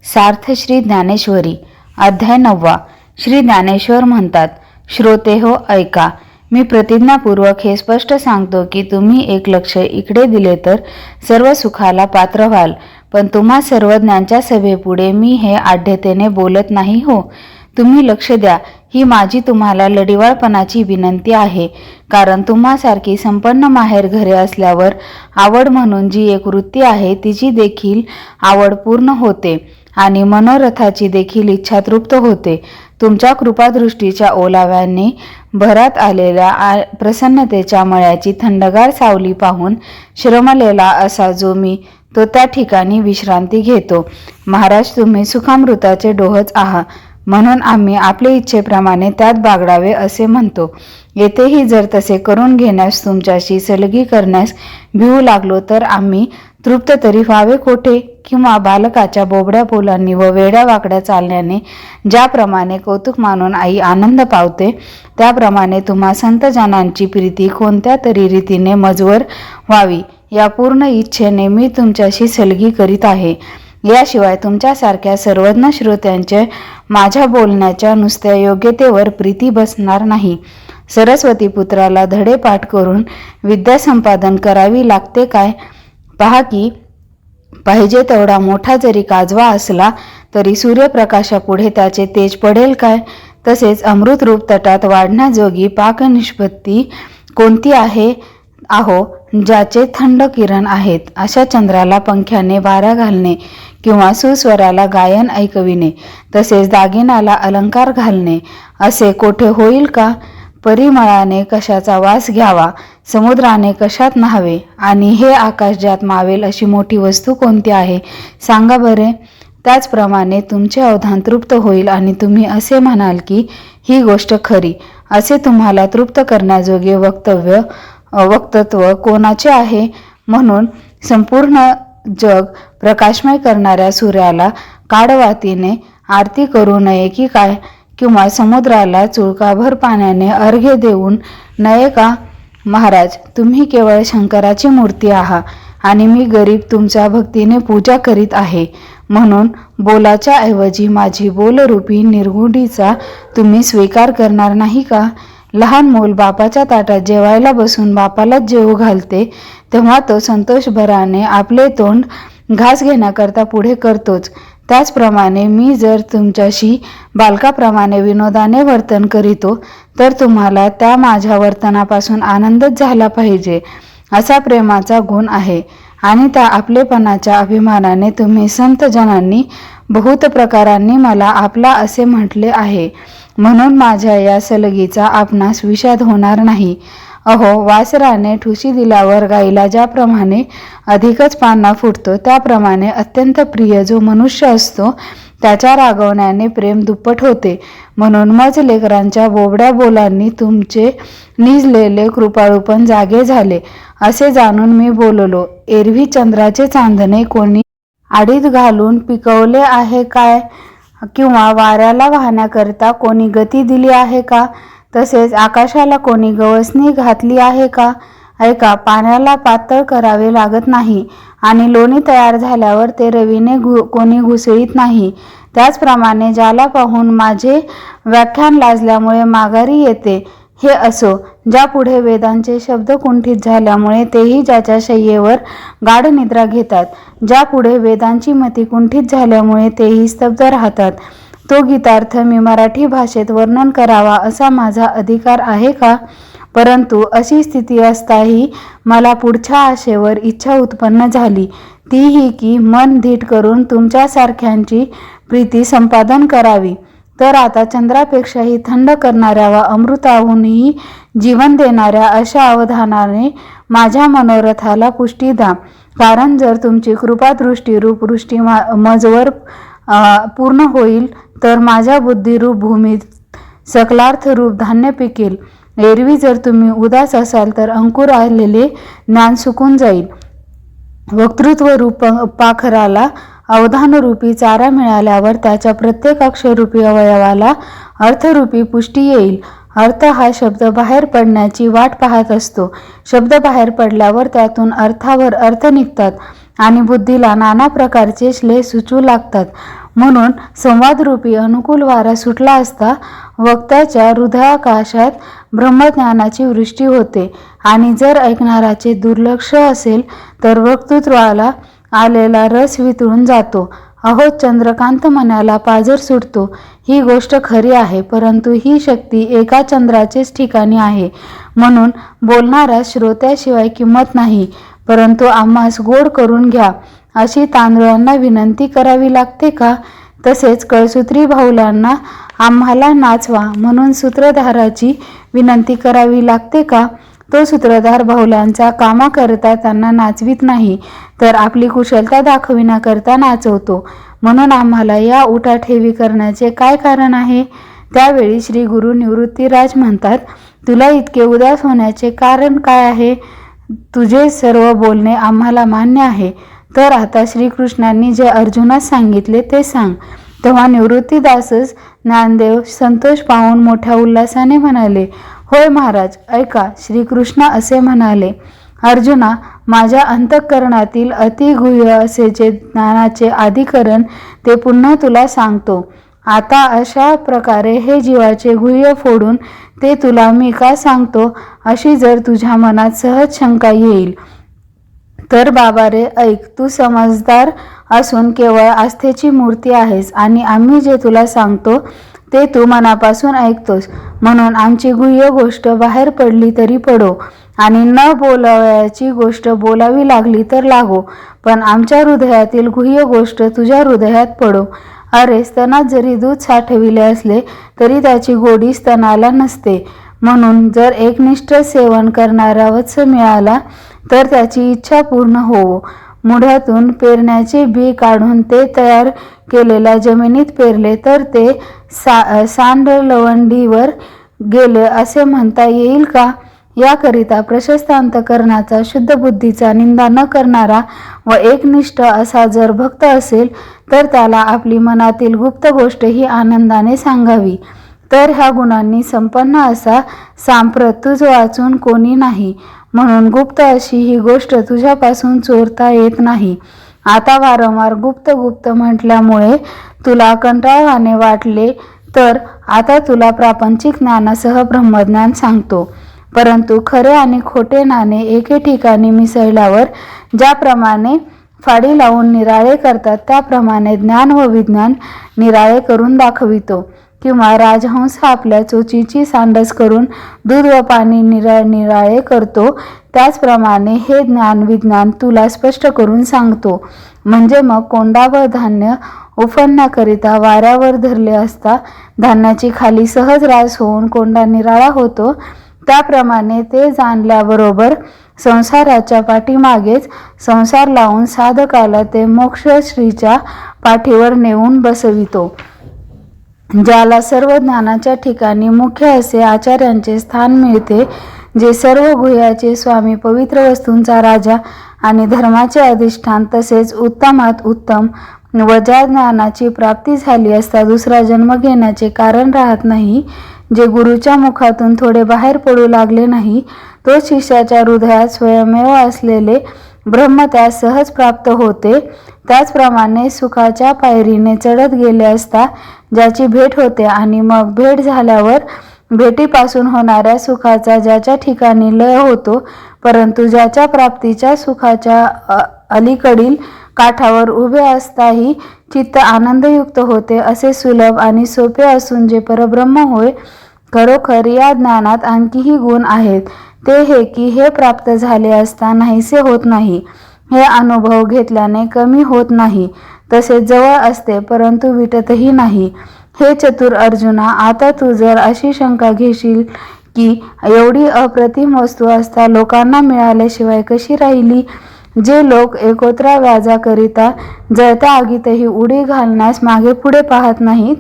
सार्थ श्री ज्ञानेश्वरी अध्याय 9. श्री ज्ञानेश्वर म्हणतात, श्रोते हो ऐका. मी प्रतिज्ञापूर्वक हे स्पष्ट सांगतो की तुम्ही एक लक्ष इकडे दिले तर सर्व सुखाला पात्र व्हाल. पण तुम्हा सर्वज्ञांच्या सभेपुढे मी हे आढ्यतेने बोलत नाही हो. तुम्ही लक्ष द्या. ही माझी तुम्हाला लढिवाळपणाची विनंती आहे. कारण तुम्हासारखी संपन्न माहेर घरे असल्यावर आवड म्हणून जी एक वृत्ती आहे तिची देखील आवड पूर्ण होते आणि मनोरथाची देखील इच्छा तृप्त होते. तुमच्या कृपादृष्टीच्या ओलाव्याने भरात आलेल्या प्रसन्नतेच्या मळ्याची थंडगार सावली पाहून श्रमलेला असा जो मी तो त्या ठिकाणी विश्रांती घेतो. महाराज, तुम्ही सुखामृताचे डोहच आहात, म्हणून आम्ही आपले इच्छेप्रमाणे त्यात बागडावे असे म्हणतो. येथेही जर तसे करून घेण्यास तुमच्याशी सलगी करण्यास भिवू लागलो तर आम्ही तृप्त तरी व्हावे कोठे? किंवा बालकाच्या बोबड्या बोलांनी व वेड्या वाकड्या चालण्याने ज्याप्रमाणे कौतुक मानून आई आनंद पावते, त्याप्रमाणे तुम्हा संतजनांची प्रीती कोणत्या तरी रीतीने मजवर व्हावी या पूर्ण इच्छेने मी तुमच्याशी सलगी करीत आहे. याशिवाय तुमच्यासारख्या सर्वज्ञ श्रोत्यांचे माझ्या बोलण्याच्या नुसत्या योग्यतेवर प्रीती बसणार नाही. सरस्वती पुत्राला धडे पाठ करून विद्या संपादन करावी लागते काय? पहा की पाहिजे तेवढा मोठा जरी काजवा असला तरी सूर्यप्रकाशापुढे त्याचे तेज पडेल काय? तसेच अमृतरूप तटात वाढण्याजोगी पाकनिष्पत्ती कोणती आहे आहो, ज्याचे थंड किरण आहेत. अशा चंद्राला पंख्याने वारा घालणे किंवा सुस्वराला गायन ऐकविणे, तसेच दागिनाला अलंकार घालणे असे कोठे होईल का? परिमळाने कशाचा वास घ्यावा, समुद्राने कशात न्हावे आणि हे आकाश ज्यात मावेल अशी मोठी वस्तू कोणती आहे सांगा बरे. त्याचप्रमाणे तुमचे अवधान तृप्त होईल आणि तुम्ही असे म्हणाल की ही गोष्ट खरी. असे तुम्हाला तृप्त करण्याजोगे वक्तत्व कोणाचे आहे? म्हणून संपूर्ण जग प्रकाशमय करणाऱ्या सूर्याला काडवातीने आरती करू नये की काय? किंवा समुद्राला चुळकाभर पाण्याने अर्घ्य देऊन नये का? महाराज, तुम्ही केवळ शंकराची मूर्ती आहात आणि मी गरीब तुमच्या भक्तीने पूजा करीत आहे. म्हणून बोलाच्या ऐवजी माझी बोलरूपी निर्गुणीचा तुम्ही स्वीकार करणार नाही का? लहान मूल बापाच्या ताटात जेवायला बसून बापालाच जेवू घालते तेव्हा तो संतोषभराने आपले तोंड घास घेण्याकरता पुढे करतोच. त्याचप्रमाणे मी जर तुमच्याशी बालकाप्रमाणे विनोदाने वर्तन करीतो तर तुम्हाला त्या माझ्या वर्तनापासून आनंदच झाला पाहिजे. असा प्रेमाचा गुण आहे आणि त्या आपलेपणाच्या अभिमानाने तुम्ही संतजनांनी बहुत प्रकारांनी मला आपला असे म्हटले आहे. म्हणून माझ्या या सलगीचा आपणास विषाद होणार नाही. अहो, वासराने ठुशी दिल्यावर गाईला ज्याप्रमाणे अधिकच पान्हा फुटतो त्याप्रमाणे अत्यंत प्रिय जो मनुष्य असतो त्याच्या रागवण्याने प्रेम दुप्पट होते. म्हणून मज लेकरांच्या बोबड्या बोलांनी तुमचे निजलेले कृपाळूपण जागे झाले असे जाणून मी बोललो. एरवी चंद्राचे चांदणे कोणी आडीत घालून पिकवले आहे काय? किंवा वाऱ्याला वाहण्याकरता कोणी गती दिली आहे का? तसेच आकाशाला कोणी गवसणी घातली आहे का? ऐका, पाण्याला पातळ करावे लागत नाही आणि लोणी तयार झाल्यावर ते रवीने कोणी घुसळीत नाही. त्याचप्रमाणे ज्याला पाहून माझे व्याख्यान लाजल्यामुळे माघारी येते हे असो, ज्यापुढे वेदांचे शब्द कुंठित झाल्यामुळे तेही ज्याच्या शय्येवर गाढ निद्रा घेतात, ज्यापुढे वेदांची मती कुंठित झाल्यामुळे तेही स्तब्ध राहतात, तो गीतार्थ मी मराठी भाषेत वर्णन करावा असा माझा अधिकार आहे का? परंतु अशी स्थिती असताही मला पुढच्या आशेवर इच्छा उत्पन्न झाली, ती ही की मन धीट करून तुमच्यासारख्यांची प्रीती संपादन करावी. तर आता चंद्रापेक्षाही थंड करणाऱ्या व अमृताहूनही जीवन देणाऱ्या अशा अवधानाने माझ्या मनोरथाला पुष्टी द्या. कारण जर तुमची कृपादृष्टी रूपवृष्टी मजवर पूर्ण होईल तर माझ्या बुद्धिरूप भूमीत सकलार्थ रूप धान्य पिकेल. एरवी जर तुम्ही उदास असाल तर अंकुर आलेले ज्ञान सुकून जाईल. वक्तृत्व रूप पाखराला अवधानरूपी चारा मिळाल्यावर त्याच्या प्रत्येक अक्षरूपी अवयवाला अर्थरूपी पुष्टी येईल. अर्थ हा शब्द बाहेर पडण्याची वाट पाहत असतो. शब्द बाहेर पडल्यावर त्यातून अर्थावर अर्थ निघतात आणि बुद्धीला नाना प्रकारचे श्लेष सुचू लागतात. म्हणून संवादरूपी अनुकूल वारा सुटला असता वक्त्याच्या हृदयाकाशात ब्रह्मज्ञानाची वृष्टी होते आणि जर ऐकणाराचे दुर्लक्ष असेल तर वक्तृत्वाला आलेला रस वितळून जातो. अहो, चंद्रकांत मनाला पाझर सुटतो. ही गोष्ट खरी आहे, परंतु ही शक्ती एका चंद्राचेच ठिकाणी आहे. म्हणून बोलणारा श्रोत्याशिवाय किंमत नाही. परंतु आम्हास गोड करून घ्या अशी तांदळांना विनंती करावी लागते का? तसेच कळसूत्री भाऊलांना आम्हाला नाचवा म्हणून सूत्रधाराची विनंती करावी लागते का? तो सूत्रधार भाऊलांचा कामाकरता त्यांना नाचवित नाही, तर आपली कुशलता दाखविण्याकरता नाचवतो. म्हणून आम्हाला या उठाठेवी करण्याचे काय कारण आहे? त्यावेळी श्री गुरु निवृत्तीराज म्हणतात, तुला इतके उदास होण्याचे कारण काय आहे? तुझे सर्व बोलणे आम्हाला मान्य आहे. तर आता श्रीकृष्णांनी जे अर्जुनास सांगितले ते सांग. तेव्हा निवृत्तीदासच ज्ञानदेव संतोष पाहून मोठ्या उल्हासाने म्हणाले, होय महाराज, ऐका. श्रीकृष्ण असे म्हणाले, अर्जुना, माझ्या अंतःकरणातील अतिगुह्य असे जे ज्ञानाचे अधिकरण ते पुन्हा तुला सांगतो. आता अशा प्रकारे हे जीवाचे गुह्य फोडून ते तुला मी का सांगतो अशी जर तुझ्या मनात सहज शंका येईल तर बाबा रे ऐक. तू समजदार असून केवळ आस्थेची मूर्ती आहेस आणि आम्ही जे तुला सांगतो ते तू मनापासून ऐकतोस. म्हणून आमची गुह्य गोष्ट बाहेर पडली तरी पडो आणि न बोलावयाची गोष्ट बोलावी लागली तर लागो, पण आमच्या हृदयातील गुह्य गोष्ट तुझ्या हृदयात पडो. अरे, स्तनात जरी दूध साठविले असले तरी त्याची गोडी स्तनाला नसते. म्हणून जर एकनिष्ठ सेवन करणारा वत्स मिळाला तर त्याची इच्छा पूर्ण होवो. मुढ्यातून पेरण्याचे बी काढून ते तयार केलेल्या जमिनीत पेरले तर ते सांडलवंडीवर गेले असे म्हणता येईल का? याकरिता प्रशस्त अंतःकरणाचा, शुद्ध बुद्धीचा, निंदा न करणारा व एकनिष्ठ असा जर भक्त असेल तर त्याला आपली मनातील गुप्त गोष्ट ही आनंदाने सांगावी. तर ह्या गुणांनी संपन्न असा सांप्रत तुझ वाचून कोणी नाही. म्हणून गुप्त अशी ही गोष्ट तुझ्यापासून चोरता येत नाही. आता वारंवार गुप्त गुप्त म्हटल्यामुळे तुला कंटाळवाणे वाटले, तर आता तुला प्रापंचिक ज्ञानासह ब्रह्मज्ञान सांगतो. परंतु खरे आणि खोटे नाणे एके ठिकाणी मिसळल्यावर ज्याप्रमाणे फाडी लावून निराळे करतात त्याप्रमाणे ज्ञान व विज्ञान निराळे करून दाखवितो. किंवा राजहंस आपल्या चोचीची सांडस करून दूध व पाणी निराळे करतो, त्याचप्रमाणे हे ज्ञान विज्ञान तुला स्पष्ट करून सांगतो. म्हणजे मग कोंडा व धान्य उफणण्याकरिता वाऱ्यावर धरले असता धान्याची खाली सहज रास होऊन कोंडा निराळा होतो, त्याप्रमाणे ते जाणल्याबरोबर संसाराच्या पाठीमागेच संसार लावून साधकाला ते मोक्षश्रीच्या पाठीवर नेऊन बसवितो. ज्याला सर्व ज्ञानाच्या ठिकाणी मुख्य असे आचार्यांचे स्थान मिळते, जे सर्व गुह्याचे स्वामी, पवित्र वस्तूंचा राजा आणि धर्माचे अधिष्ठान, तसेच उत्तमात उत्तम व ज्या ज्ञानाची प्राप्ती झाली असता दुसरा जन्म घेण्याचे कारण राहत नाही, जे गुरुच्या मुखातून थोडे बाहेर पडू लागले नाही, तो शिष्याच्या हृदयात स्वयमेव असलेले ब्रह्म त्यास सहज प्राप्त होते. त्याचप्रमाणे सुखाच्या पायरीने चढत गेले असता ज्याची भेट होते आणि मग भेट झाल्यावर भेटीपासून होणाऱ्या सुखाचा ज्याच्या ठिकाणी लय होतो, परंतु ज्याच्या प्राप्तीच्या सुखाच्या अलीकडील काठावर उभे असताही चित्त आनंदयुक्त होते, असे सुलभ आणि सोपे असून जे परब्रह्म होय, खरोखर या ज्ञानात आणखीही गुण आहेत. ते हे की हे प्राप्त झाले असता नाहीसे होत नाही, हे अनुभव घेतल्याने कमी होत नाही, तसे जवळ असते परंतु विटतही नाही. हे चतुर अर्जुना, आता तू जर अशी शंका घेशील की एवढी अप्रतिम वस्तू असता लोकांना मिळाल्याशिवाय कशी राहिली, जे लोक एकोत्रा व्याजाकरिता जळत्या आगीतही उडी घालण्यास मागे पुढे पाहत नाहीत,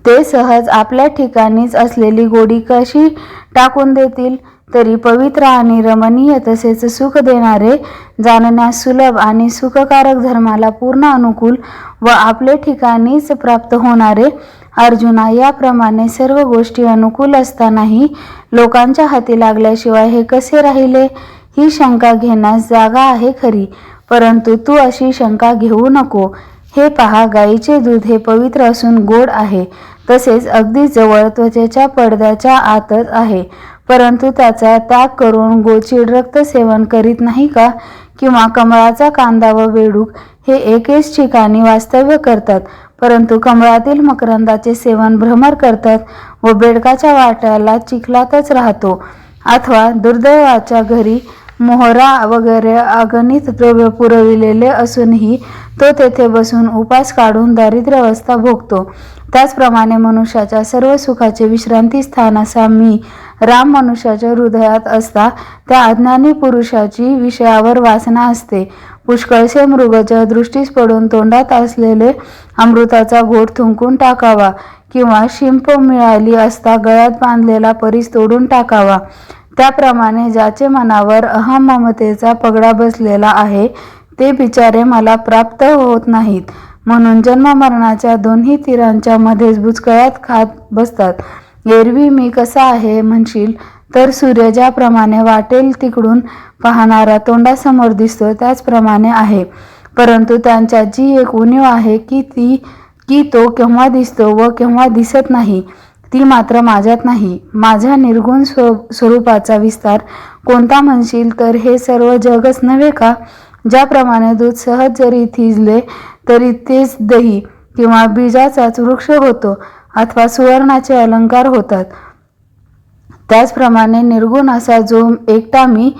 ते सहज आपल्या ठिकाणीच असलेली गोडी कशी टाकून देतील. तरी पवित्र आणि रमणीय तसेच सुख देणारे, जाणण्यास सुलभ आणि सुखकारक, धर्माला पूर्ण अनुकूल व आपले ठिकाणीच प्राप्त होणारे अर्जुना, याप्रमाणे सर्व गोष्टी अनुकूल असतानाही लोकांच्या हाती लागल्याशिवाय हे कसे राहिले, ही शंका घेण्यास जागा आहे खरी, परंतु तू अशी शंका घेऊ नको. हे पहा, गाईचे दूध हे पवित्र असून गोड आहे, तसेच अगदी जवळ त्वचेच्या पडद्याच्या आतच आहे, परंतु त्याचा त्याग करून गोचिड रक्त सेवन करीत नाही का? किंवा कमळाचा कांदा व बेडूक हे एकेच ठिकाणी वास्तव्य करतात, परंतु कमळातील मकरंदाचे सेवन भ्रमर करतात व बेडकाच्या वाट्याला चिखलातच राहतो. अथवा दुर्दैवाच्या घरी मोहरा वगैरे अगणित द्रव्य पुरविलेले असूनही तो तेथे बसून उपास काढून दारिद्र्यावस्था भोगतो. त्याचप्रमाणे मनुष्याच्या सर्व सुखाचे विश्रांती स्थान असा मी राम मनुष्याच्या हृदयात असता त्या अज्ञानी पुरुषाची विषयावर वासना असते. पुष्कळसे मृगच्या दृष्टीस पडून तोंडात असलेले अमृताचा घोट थुंकून टाकावा, किंवा शिंप मिळाली असता गळ्यात बांधलेला परीस तोडून टाकावा. त्याप्रमाणे ज्याचे मनावर अहम ममतेचा पगडा बसलेला आहे ते बिचारे मला प्राप्त होत नाहीत, म्हणून जन्ममरणाच्या दोन्ही तीरांच्या मध्येच बुचकळ्यात खात बसतात. एरवी मी कसा आहे म्हणशील तर सूर्य ज्याप्रमाणे वाटेल तिकडून पाहणारा तोंडासमोर दिसतो त्याचप्रमाणे आहे, परंतु त्यांच्यात जी एक उणीव आहे की तो केव्हा दिसतो व केव्हा दिसत नाही, ती मात्र माझ्यात नाही. माझ्या निर्गुण स्वरूपाचा विस्तार कोणता म्हणशील तर हे सर्व जगच नव्हे का? ज्याप्रमाणे दूध सहज जरी थिजले तरी तेच दही किंवा बीजाचाच वृक्ष होतो, अथवा सुवर्णाचे अलंकार होतात, त्याचप्रमाणे निर्गुण असा जो एकटा मी,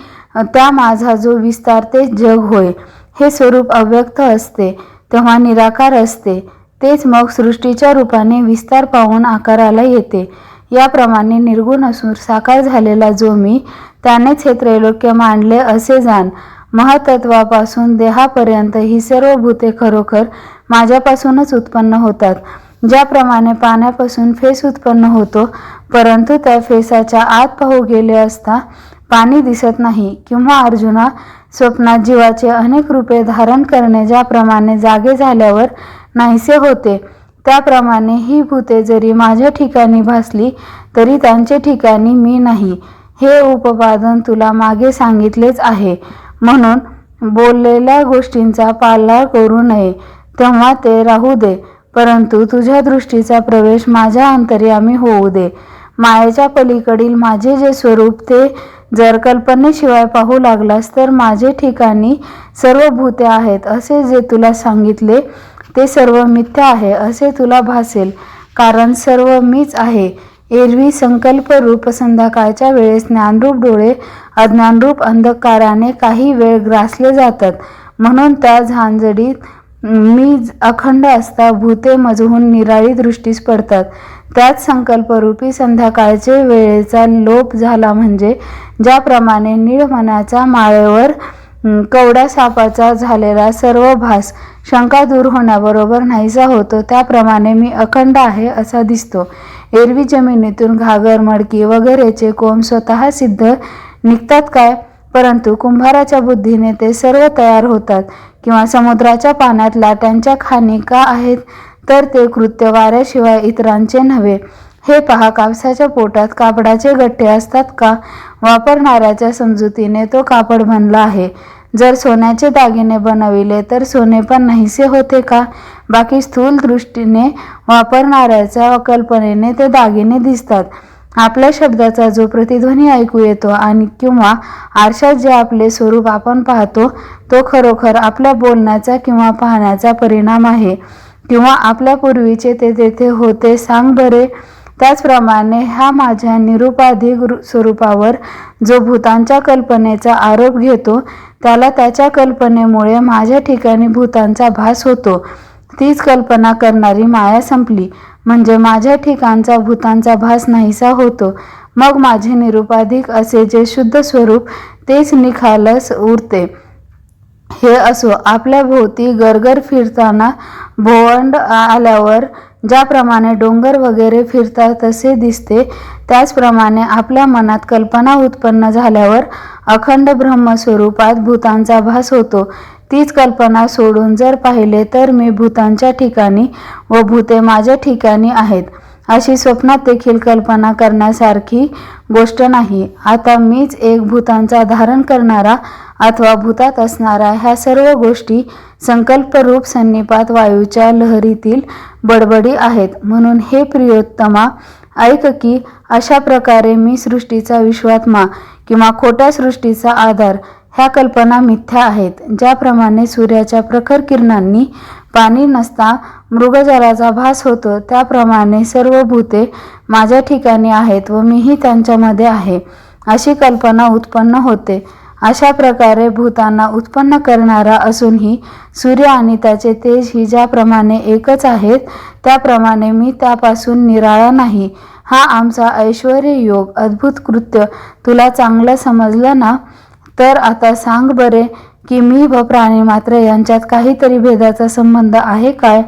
त्या माझा जो विस्तार तेच जग होय. हे स्वरूप अव्यक्त असते तेव्हा निराकार असते, तेच मग सृष्टीच्या रूपाने विस्तार पाहून आकाराला येते. याप्रमाणे निर्गुण असून साकार झालेला जो मी, त्यानेच हे त्रैलोक्य मांडले असे जाण. महत्त्वापासून देहापर्यंत ही सर्व भूते खरोखर माझ्यापासूनच उत्पन्न होतात. ज्याप्रमाणे पाण्यापासून फेस उत्पन्न होतो, परंतु त्या फेसाच्या आत पाहू गेले असता पाणी दिसत नाही, किंवा अर्जुना, स्वप्नात जीवाचे अनेक रूपे धारण करणे ज्याप्रमाणे जागे झाल्यावर नाहीसे होते, त्याप्रमाणे ही भूते जरी माझ्या ठिकाणी भासली तरी त्यांचे ठिकाणी मी नाही. हे उपोपादन तुला मागे सांगितलेच आहे. म्हणून बोललेल्या गोष्टींचा पालळ करू नये, तेव्हा ते राहू दे, परंतु तुझ्या दृष्टीचा प्रवेश माझ्या अंतर्यामी होऊ दे. मायेच्या पलीकडील माझे जे स्वरूप ते जर कल्पनेशिवाय पाहू लागलास तर माझे ठिकाणी सर्व भूते आहेत असे जे तुला सांगितले ते सर्व मिथ्या आहे असे तुला भासेल, कारण सर्व मीच आहे. एरवी संकल्परूप संध्याकाळच्या वेळेस ज्ञानरूप डोळे अज्ञानरूप अंधकाराने काही वेळ ग्रासले जातात, म्हणून त्या झांजडीत मी अखंड असता भूते मजहून निराळी दृष्टीस पडतात. त्याच संकल्परूपी संध्याकाळचे वेळेचा लोप झाला म्हणजे ज्याप्रमाणे निळमण्याच्या माळेवर कवड्या सापाचा झालेला सर्व भास शंका दूर होण्याबरोबर नाहीसा होतो, त्याप्रमाणे मी अखंड आहे असा दिसतो. एरवी जमिनीतून घागर, मडकी वगैरेचे कोंब स्वतः सिद्ध निघतात काय? परंतु कुंभाराच्या बुद्धीने ते सर्व तयार होतात. किंवा समुद्राच्या पाण्यात लाट्यांच्या खाणी का आहेत तर ते कृत्य वाऱ्याशिवाय इतरांचे नव्हे. हे पहा, कापसाच्या पोटात कापडाचे गठ्ठे असतात का? वापरणाऱ्याच्या समजुतीने तो कापड बनला आहे. जर सोन्याचे दागिने बनविले तर सोने पण नाहीसे होते का? बाकी स्थूल दृष्टीने वापरणाऱ्याच्या कल्पनेने ते दागिने दिसतात. आपल्या शब्दाचा जो प्रतिध्वनी ऐकू येतो आणि किंवा आरशात जे आपले स्वरूप आपण पाहतो तो खरोखर आपल्या बोलण्याचा किंवा पाहण्याचा परिणाम आहे, किंवा आपल्या पूर्वीचे ते तेथे होते सांग बरे. त्याचप्रमाणे ह्या माझ्या निरुपाधिक स्वरूपावर जो भूतांच्या कल्पनेचा आरोप घेतो त्याला त्याच्या कल्पनेमुळे माझ्या ठिकाणी भूतांचा भास होतो. तीच कल्पना करणारी माया संपली म्हणजे माझ्या ठिकाणचा भूतांचा भास नाहीसा होतो. मग माझे निरुपाधिक असे जे शुद्ध स्वरूप तेच निखालस उरते. हे असो, आपल्या भोवती गरगर फिरताना भोवंड आल्यावर ज्याप्रमाणे डोंगर वगैरे फिरतात तसे दिसते, त्याचप्रमाणे आपल्या मनात कल्पना उत्पन्न झाल्यावर अखंड ब्रह्मस्वरूपात भूतांचा भास होतो. तीच कल्पना सोडून जर पाहिले तर मी भूतांच्या ठिकाणी व भूते माझ्या ठिकाणी आहेत. अशी स्वप्नात देखील कल्पना करण्यासारखी गोष्ट नाही. आता मीच एक भूतांचा धारण करणारा अथवा भूतात असणारा ह्या सर्व गोष्टी संकल्परूप संनिपात वायूच्या लहरीतील बडबडी आहेत. म्हणून हे प्रियोत्तमा, ऐक की अशा प्रकारे मी सृष्टीचा विश्वात्मा किंवा खोट्या सृष्टीचा आधार ह्या कल्पना मिथ्या आहेत. ज्याप्रमाणे सूर्याच्या प्रखर किरणांनी पाणी नसता मृगजलाचा भास होतो, त्याप्रमाणे सर्व भूते माझ्या ठिकाणी आहेत व मीही त्यांच्यामध्ये आहे अशी कल्पना उत्पन्न होते. अशा प्रकारे भूतांना उत्पन्न करणारा असूनही सूर्य आणि त्याचे तेज ही ज्याप्रमाणे एकच आहेत, त्याप्रमाणे मी त्यापासून निराळा नाही. हा आमचा ऐश्वर्य योग अद्भुत कृत्य तुला चांगलं समजलं ना? तर आता सांग बरे की मी व प्राणी मात्र यांच्यात काहीतरी भेदाचा संबंध आहे काय?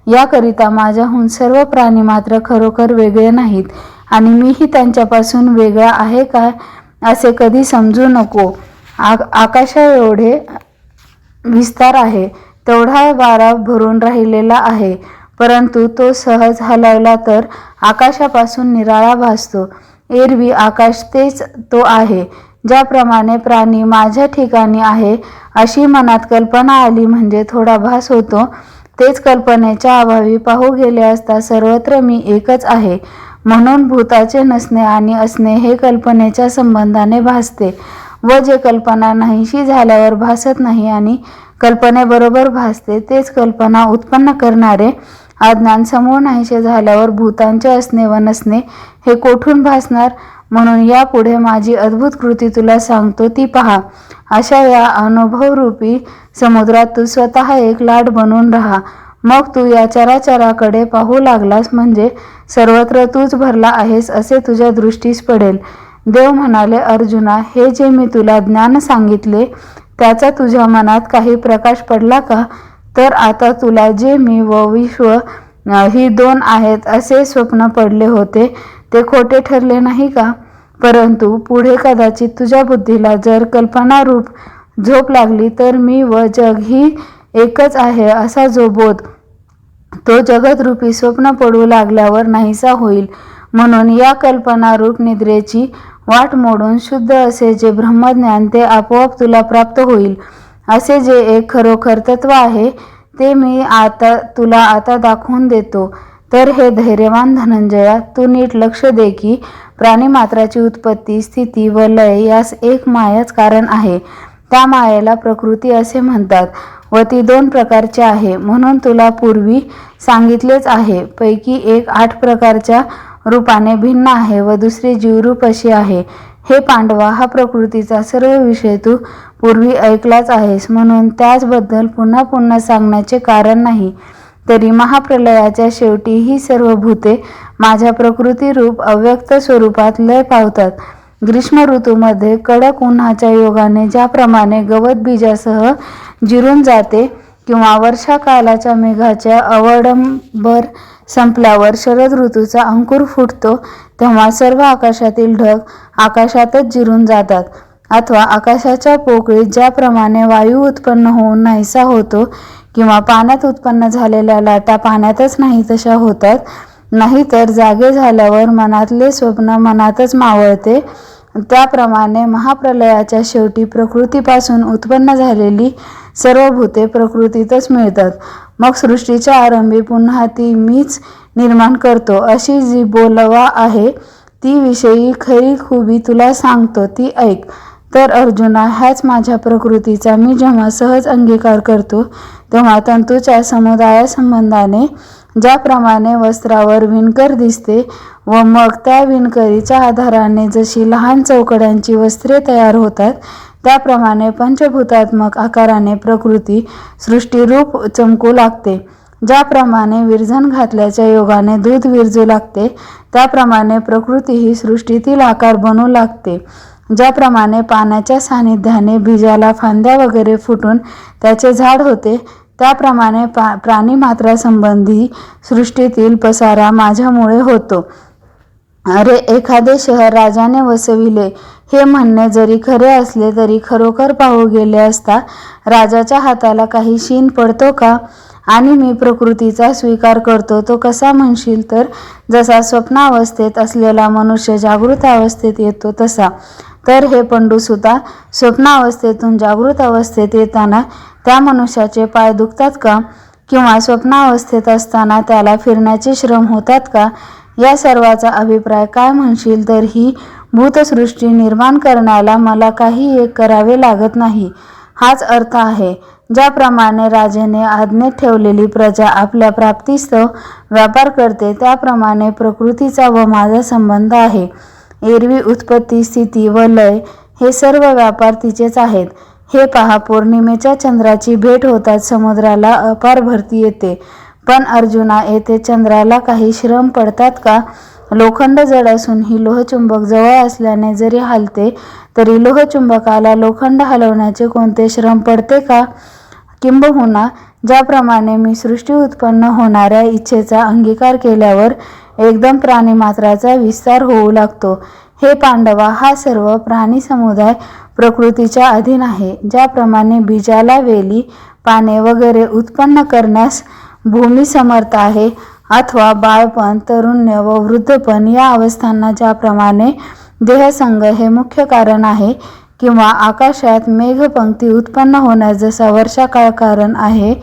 याकरिता माझ्याहून सर्व प्राणी मात्र खरोखर वेगळे नाहीत आणि मीही त्यांच्यापासून वेगळा आहे काय असे कधी समजू नको. आकाशा एवढे विस्तार आहे, तेवढा वारा भरून राहिलेला आहे, परंतु तो सहज हलवला तर आकाशापासून निराळा भासतो. एरवी आकाश तेच तो आहे. ज्याप्रमाणे प्राणी माझ्या ठिकाणी आहे अशी मनात कल्पना आली म्हणजे थोडा भास होतो, तेच कल्पनेच्या अभावी पाहू गेले असता सर्वत्र मी एकच आहे. म्हणून भूताचे नसणे आणि असणे हे कल्पनेच्या संबंधाने भासते व जे कल्पना नाहीशी झाल्यावर भासत नाही आणि कल्पनेबरोबर भासते, तेच कल्पना उत्पन्न करणारे अज्ञान समूळ नाहीसे झाल्यावर भूतांचे असणे व नसणे हे कोठून भासणार? म्हणून यापुढे माझी अद्भुत कृती तुला सांगतो ती पहा. अशा या अनुभवरूपी समुद्रात तू स्वतः एक लाट बनून राहा. मग तू या चराचराकडे पाहू लागलास म्हणजे सर्वत्र तूच भरला आहेस असे तुझ्या दृष्टीस पडेल. देव म्हणाले, अर्जुना, हे जे मी तुला ज्ञान सांगितले त्याचा तुझ्या मनात काही प्रकाश पडला का? तर आता तुला जे मी व विश्व ही दोन आहेत असे स्वप्न पडले होते ते खोटे ठरले नाही का? परंतु पुढे कदाचित तुझ्या बुद्धीला जर कल्पनारूप झोप लागली तर मी व जग ही एकच आहे असा जो बोध तो जगतरूपी स्वप्न पडू लागल्यावर नाहीसा होईल. म्हणून या कल्पनारूप निद्रेची वाट मोडून शुद्ध असे जे ब्रह्मज्ञान ते आपोआप तुला प्राप्त होईल. असे जे एक खरोखर तत्व आहे ते मी तुला आता दाखवून देतो. तर हे धैर्यवान धनंजया, तू नीट लक्ष दे की प्राणीमात्राची उत्पत्ती, स्थिती व लय यास एक मायाच कारण आहे. त्या मायेला प्रकृती असे म्हणतात व ती दोन प्रकारची आहे. म्हणून तुला पूर्वी सांगितलेच आहे. पैकी एक 8 प्रकारच्या रूपाने भिन्न आहे व दुसरी जीवरूप अशी आहे. हे पांडवा, हा प्रकृतीचा सर्व विषय तू पूर्वी ऐकलाच आहेस, म्हणून त्याचबद्दल पुन्हा पुन्हा सांगण्याचे कारण नाही. तरी महाप्रलयाच्या शेवटी ही सर्व भूते माझ्या प्रकृतीरूप अव्यक्त स्वरूपात लय पावतात. ग्रीष्म ऋतूमध्ये कडक उन्हाच्या योगाने ज्याप्रमाणे गवत बीजासह जिरून जाते किंवा वर्षाकालाच्या मेघाच्या अवडंबर संपल्यावर शरद ऋतूचा अंकुर फुटतो, तेव्हा सर्व आकाशातील ढग आकाशातच जिरून जातात. अथवा आकाशाच्या पोकळीत ज्याप्रमाणे वायू उत्पन्न होऊन नाहीसा होतो किंवा पाण्यात उत्पन्न झालेल्या लाटा पाण्यातच नाही तशा होतात, नाहीतर जागे झाल्यावर मनातले स्वप्न मनातच मावळते, त्याप्रमाणे महाप्रलयाच्या शेवटी प्रकृतीपासून उत्पन्न झालेली सर्व भूते प्रकृतीतच मिळतात. मग सृष्टीच्या आरंभी पुन्हा ती मीच निर्माण करतो अशी जी बोलवा आहे ती विषयी खरी खुबी तुला सांगतो ती ऐक. तर अर्जुना, ह्याच माझ्या प्रकृतीचा मी जेव्हा सहज अंगीकार करतो तेव्हा तंतूच्या समुदायासंबंधाने ज्याप्रमाणे वस्त्रावर विणकर दिसते व मग त्या विणकरीच्या आधाराने जशी लहान चौकड्यांची वस्त्रे तयार होतात, त्याप्रमाणे पंचभूतात्मक आकाराने प्रकृती सृष्टीरूप चमकू लागते. ज्याप्रमाणे विरजण घातल्याच्या योगाने दूध विरजू लागते, त्याप्रमाणे प्रकृती ही सृष्टीतील आकार बनू लागते. ज्याप्रमाणे पाण्याच्या सानिध्याने बीजाला फांद्या वगैरे फुटून त्याचे झाड होते, त्याप्रमाणे प्राणीमात्रासंबंधी सृष्टीतील पसारा माझ्यामुळे होतो. अरे, एखादे शहर राजाने वसविले हे म्हणणे जरी खरे असले तरी खरोखर पाहू गेले असता राजाच्या हाताला काही शीन पडतो का? आणि मी प्रकृतीचा स्वीकार करतो तो कसा म्हणशील तर जसा स्वप्नावस्थेत असलेला मनुष्य जागृत अवस्थेत येतो तसा. तर हे पंडूसुता, स्वप्नावस्थेतून जागृत अवस्थेत येताना त्या मनुष्याचे पाय दुखतात का? किंवा स्वप्नावस्थेत असताना त्याला फिरण्याचे श्रम होतात का? या सर्वाचा अभिप्राय काय म्हणशील तर ही भूतसृष्टी निर्माण करण्याला मला काही एक करावे लागत नाही, हाच अर्थ आहे. ज्याप्रमाणे राजेने आज्ञेत ठेवलेली प्रजा आपल्या प्राप्तीस्तव व्यापार करते त्याप्रमाणे प्रकृतीचा व माझा संबंध आहे. एरवी उत्पत्ती, स्थिती व लय हे सर्व व्यापार तिचेच आहेत. हे पहा, पौर्णिमेच्या चंद्राची भेट होताच समुद्राला अपार भरती येते. पण अर्जुना, येथे चंद्राला काही श्रम पडतात का? लोखंड जड असूनही लोहचुंबक जवळ असल्याने जरी हलते तरी लोहचुंबकाला लोखंड हलवण्याचे कोणते श्रम पडते का? किंबहुना ज्याप्रमाणे मी सृष्टी उत्पन्न होणाऱ्या इच्छेचा अंगीकार केल्यावर एकदम प्राणीमात्राचा विस्तार होऊ लागतो. हे पांडवा, हा सर्व प्राणी समुदाय प्रकृतीच्या अधीन आहे. ज्याप्रमाणे बीजाला वेली, पाने वगैरे उत्पन्न करण्यास भूमी समर्थ आहे, अथवा बाळपण, तरुण्य व वृद्धपण या अवस्थांना ज्याप्रमाणे देहसंग हे मुख्य कारण आहे, किंवा आकाशात मेघपंक्ती उत्पन्न होण्यास जसा वर्षाकाळ कारण आहे,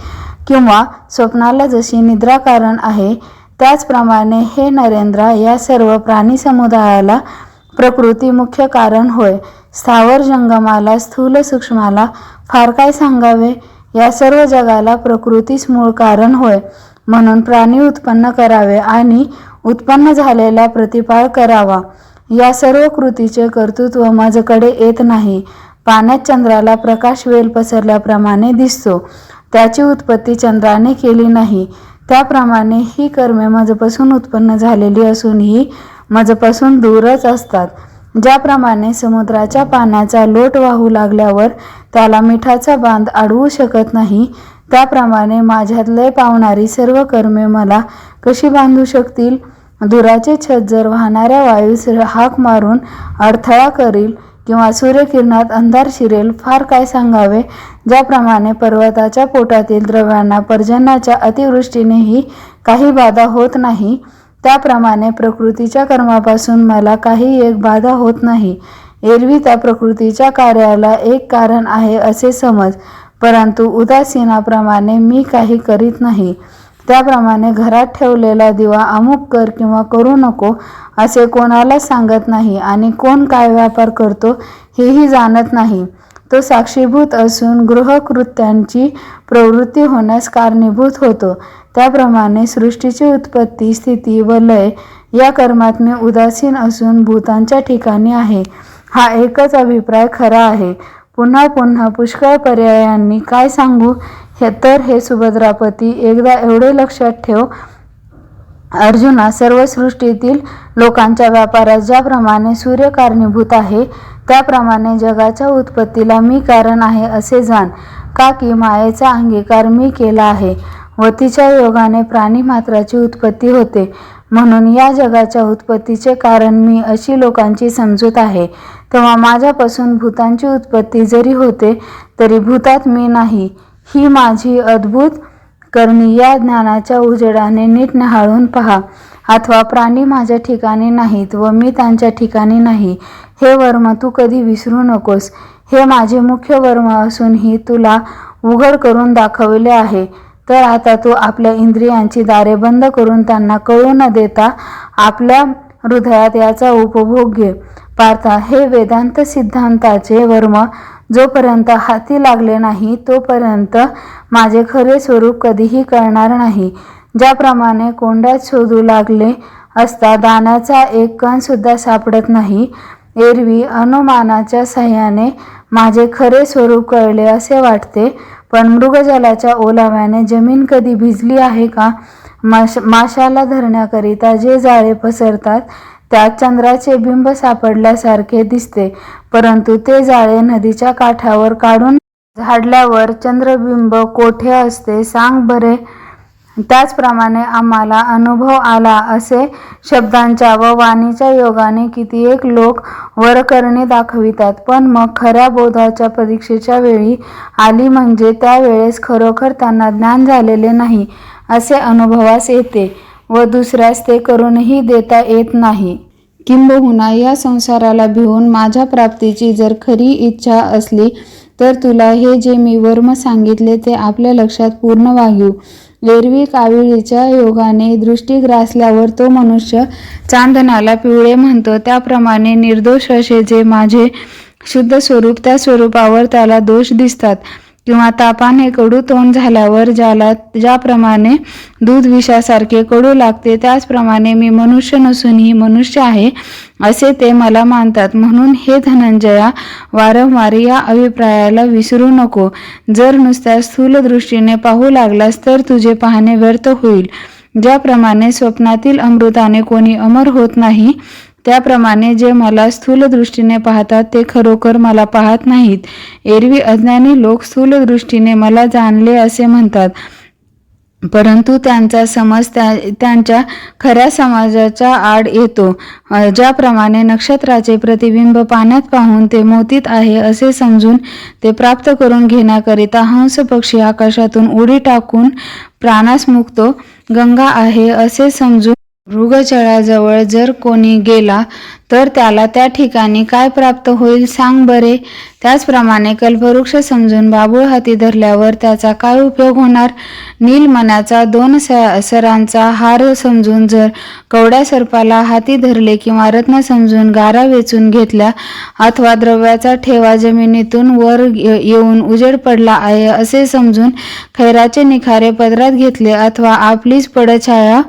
किंवा स्वप्नाला जशी निद्रा कारण आहे, त्याचप्रमाणे हे नरेंद्रा, या सर्व प्राणी समुदायाला प्रकृती मुख्य कारण होय. स्थावर जंगमाला, स्थूल सूक्ष्माला फार काय सांगावे? या सर्व जगाला प्रकृतीच मूळ कारण होय. म्हणून प्राणी उत्पन्न करावे आणि उत्पन्न झालेला प्रतिपाळ करावा. या सर्व कृतीचे कर्तृत्व माझ्याकडे येत नाही. पाण्यात चंद्राला प्रकाश वेल पसरल्याप्रमाणे दिसतो, त्याची उत्पत्ती चंद्राने केली नाही. त्याप्रमाणे ही कर्मे माझपासून उत्पन्न झालेली असूनही माझपासून दूरच असतात. ज्याप्रमाणे समुद्राच्या पाण्याचा लोट वाहू लागल्यावर त्याला मिठाचा बांध अडवू शकत नाही, त्याप्रमाणे माझ्यात लय पावणारी सर्व कर्मे मला कशी बांधू शकतील? धुराचे छत जर वाहणाऱ्या वायूस हाक मारून अडथळा करील किंवा सूर्यकिरणात अंधार शिरेल, फार काय सांगावे? ज्याप्रमाणे पर्वताच्या पोटातील द्रव्यांना पर्जन्याच्या अतिवृष्टीनेही काही बाधा होत नाही, त्याप्रमाणे प्रकृतीच्या कर्मापासून मला काही एक बाधा होत नाही. एरवी त्या प्रकृतीच्या कार्याला एक कारण आहे असे समज, परंतु उदासीनाप्रमाणे मी काही करीत नाही. त्याप्रमाणे घरात ठेवलेला दिवा अमुक कर किंवा करू नको असे कोणाला सांगत नाही, आणि कोण काय व्यापार करतो हेही जाणत नाही. तो साक्षीभूत असून गृहकृत्यांची प्रवृत्ती होण्यास कारणीभूत होतो. त्याप्रमाणे सृष्टीची उत्पत्ती, स्थिती व लय या कर्मात मी उदासीन असून भूतांच्या ठिकाणी आहे, हा एकच अभिप्राय खरा आहे. पुन्हा पुन्हा पुष्कळ पर्यायांनी काय सांगू? हे सुभद्रापती, एकदा एवढे लक्षात ठेव अर्जुना, सर्व सृष्टीतील लोकांच्या व्यापारात ज्याप्रमाणे सूर्य कारणीभूत आहे, त्याप्रमाणे जगाच्या उत्पत्तीला मी कारण आहे असे जाण. का की मायेचा अंगीकार मी केला आहे व तिच्या योगाने प्राणी मात्राची उत्पत्ती होते. म्हणून या जगाच्या उत्पत्तीचे कारण मी अशी लोकांची समजूत आहे. तेव्हा माझ्यापासून भूतांची उत्पत्ती जरी होते तरी भूतात मी नाही, ही माझी अद्भुत करणी या ज्ञानाच्या उजेडाने नीट निहाळून पहा. अथवा प्राणी माझ्या ठिकाणी नाहीत व मी त्यांच्या ठिकाणी नाही, हे वर्म तू कधी विसरू नकोस. हे माझे मुख्य वर्म असूनही तुला उघड करून दाखविले आहे. तर आता तू आपल्या इंद्रियांची दारे बंद करून त्यांना कळू न देता आपल्या हृदयात याचा उपभोग घे. पार्था, हे वेदांत सिद्धांताचे वर्म जोपर्यंत हाती लागले नाही तोपर्यंत माझे खरे स्वरूप कधीही कळणार नाही. ज्याप्रमाणे कोंड्यात शोधू लागले असता दाण्याचा एक कण सुद्धा सापडत नाही, एरवी अनुमानाच्या साह्याने माझे खरे स्वरूप कळले असे वाटते. पण मृगजलाच्या ओलाव्याने जमीन कधी भिजली आहे का? माशाला धरण्याकरिता जे जाळे पसरतात त्यात चंद्राचे बिंब सापडल्यासारखे दिसते, परंतु ते जाळे नदीच्या काठावर काढून झाडल्यावर चंद्रबिंब कोठे असते सांग बरे? त्याचप्रमाणे आम्हाला अनुभव आला असे शब्दांच्या व वाणीच्या योगाने कितीएक लोक वरकरणी दाखवितात, पण मग खऱ्या बोधाच्या परीक्षेच्या वेळी आली म्हणजे त्यावेळेस खरोखर त्यांना ज्ञान झालेले नाही असे अनुभवास येते व दुसऱ्यास ते करूनही देता येत नाही. किंबहुना या संसाराला भिवून माझ्या प्राप्तीची जर खरी इच्छा असली तर तुला हे जे मी वर्म सांगितले ते आपल्या लक्षात पूर्ण वाहीव. एरवी काविळीच्या योगाने दृष्टी ग्रासल्यावर तो मनुष्य चांदण्याला पिवळे म्हणतो, त्याप्रमाणे निर्दोष असे जे माझे शुद्ध स्वरूप त्या स्वरूपावर त्याला दोष दिसतात. किंवा तापाने कडू तोंड झाल्यावर ज्याप्रमाणे दूध विषासारखे कडू लागते त्याचप्रमाणे मी मनुष्य नसूनही मनुष्य आहे असे ते मला मानतात. म्हणून हे धनंजया, वारंवार या अभिप्रायाला विसरू नको. जर नुसत्या स्थूल दृष्टीने पाहू लागलास तर तुझे पाहणे व्यर्थ होईल. ज्याप्रमाणे स्वप्नातील अमृताने कोणी अमर होत नाही त्याप्रमाणे जे मला स्थूल दृष्टीने पाहतात ते खरोखर मला पाहत नाहीत. एरवी अज्ञानी लोक स्थूल दृष्टीने मला जाणले असे म्हणतात, परंतु त्यांचा समज त्यांच्या खऱ्या समाजाच्या आड येतो. ज्याप्रमाणे नक्षत्राचे प्रतिबिंब पाण्यात पाहून ते मोतीत आहे असे समजून ते प्राप्त करून घेण्याकरिता हंस पक्षी आकाशातून उडी टाकून प्राणास मुक्तो गंगा आहे असे समजून मृगजळाजवळ जर कोणी गेला तर त्याला त्या ठिकाणी काय प्राप्त होईल सांग बरे. त्याचप्रमाणे कल्पवृक्ष समजून बाबूळ हाती धरल्यावर त्याचा काय उपयोग होणार. नीलमण्याचा 2 सरांचा हार समजून जर कवड्या सर्पाला हाती धरले किंवा रत्न समजून गारा वेचून घेतल्या अथवा द्रव्याचा ठेवा जमिनीतून वर येऊन उजेड पडला आहे असे समजून खैराचे निखारे पदरात घेतले अथवा आपलीच पडछाया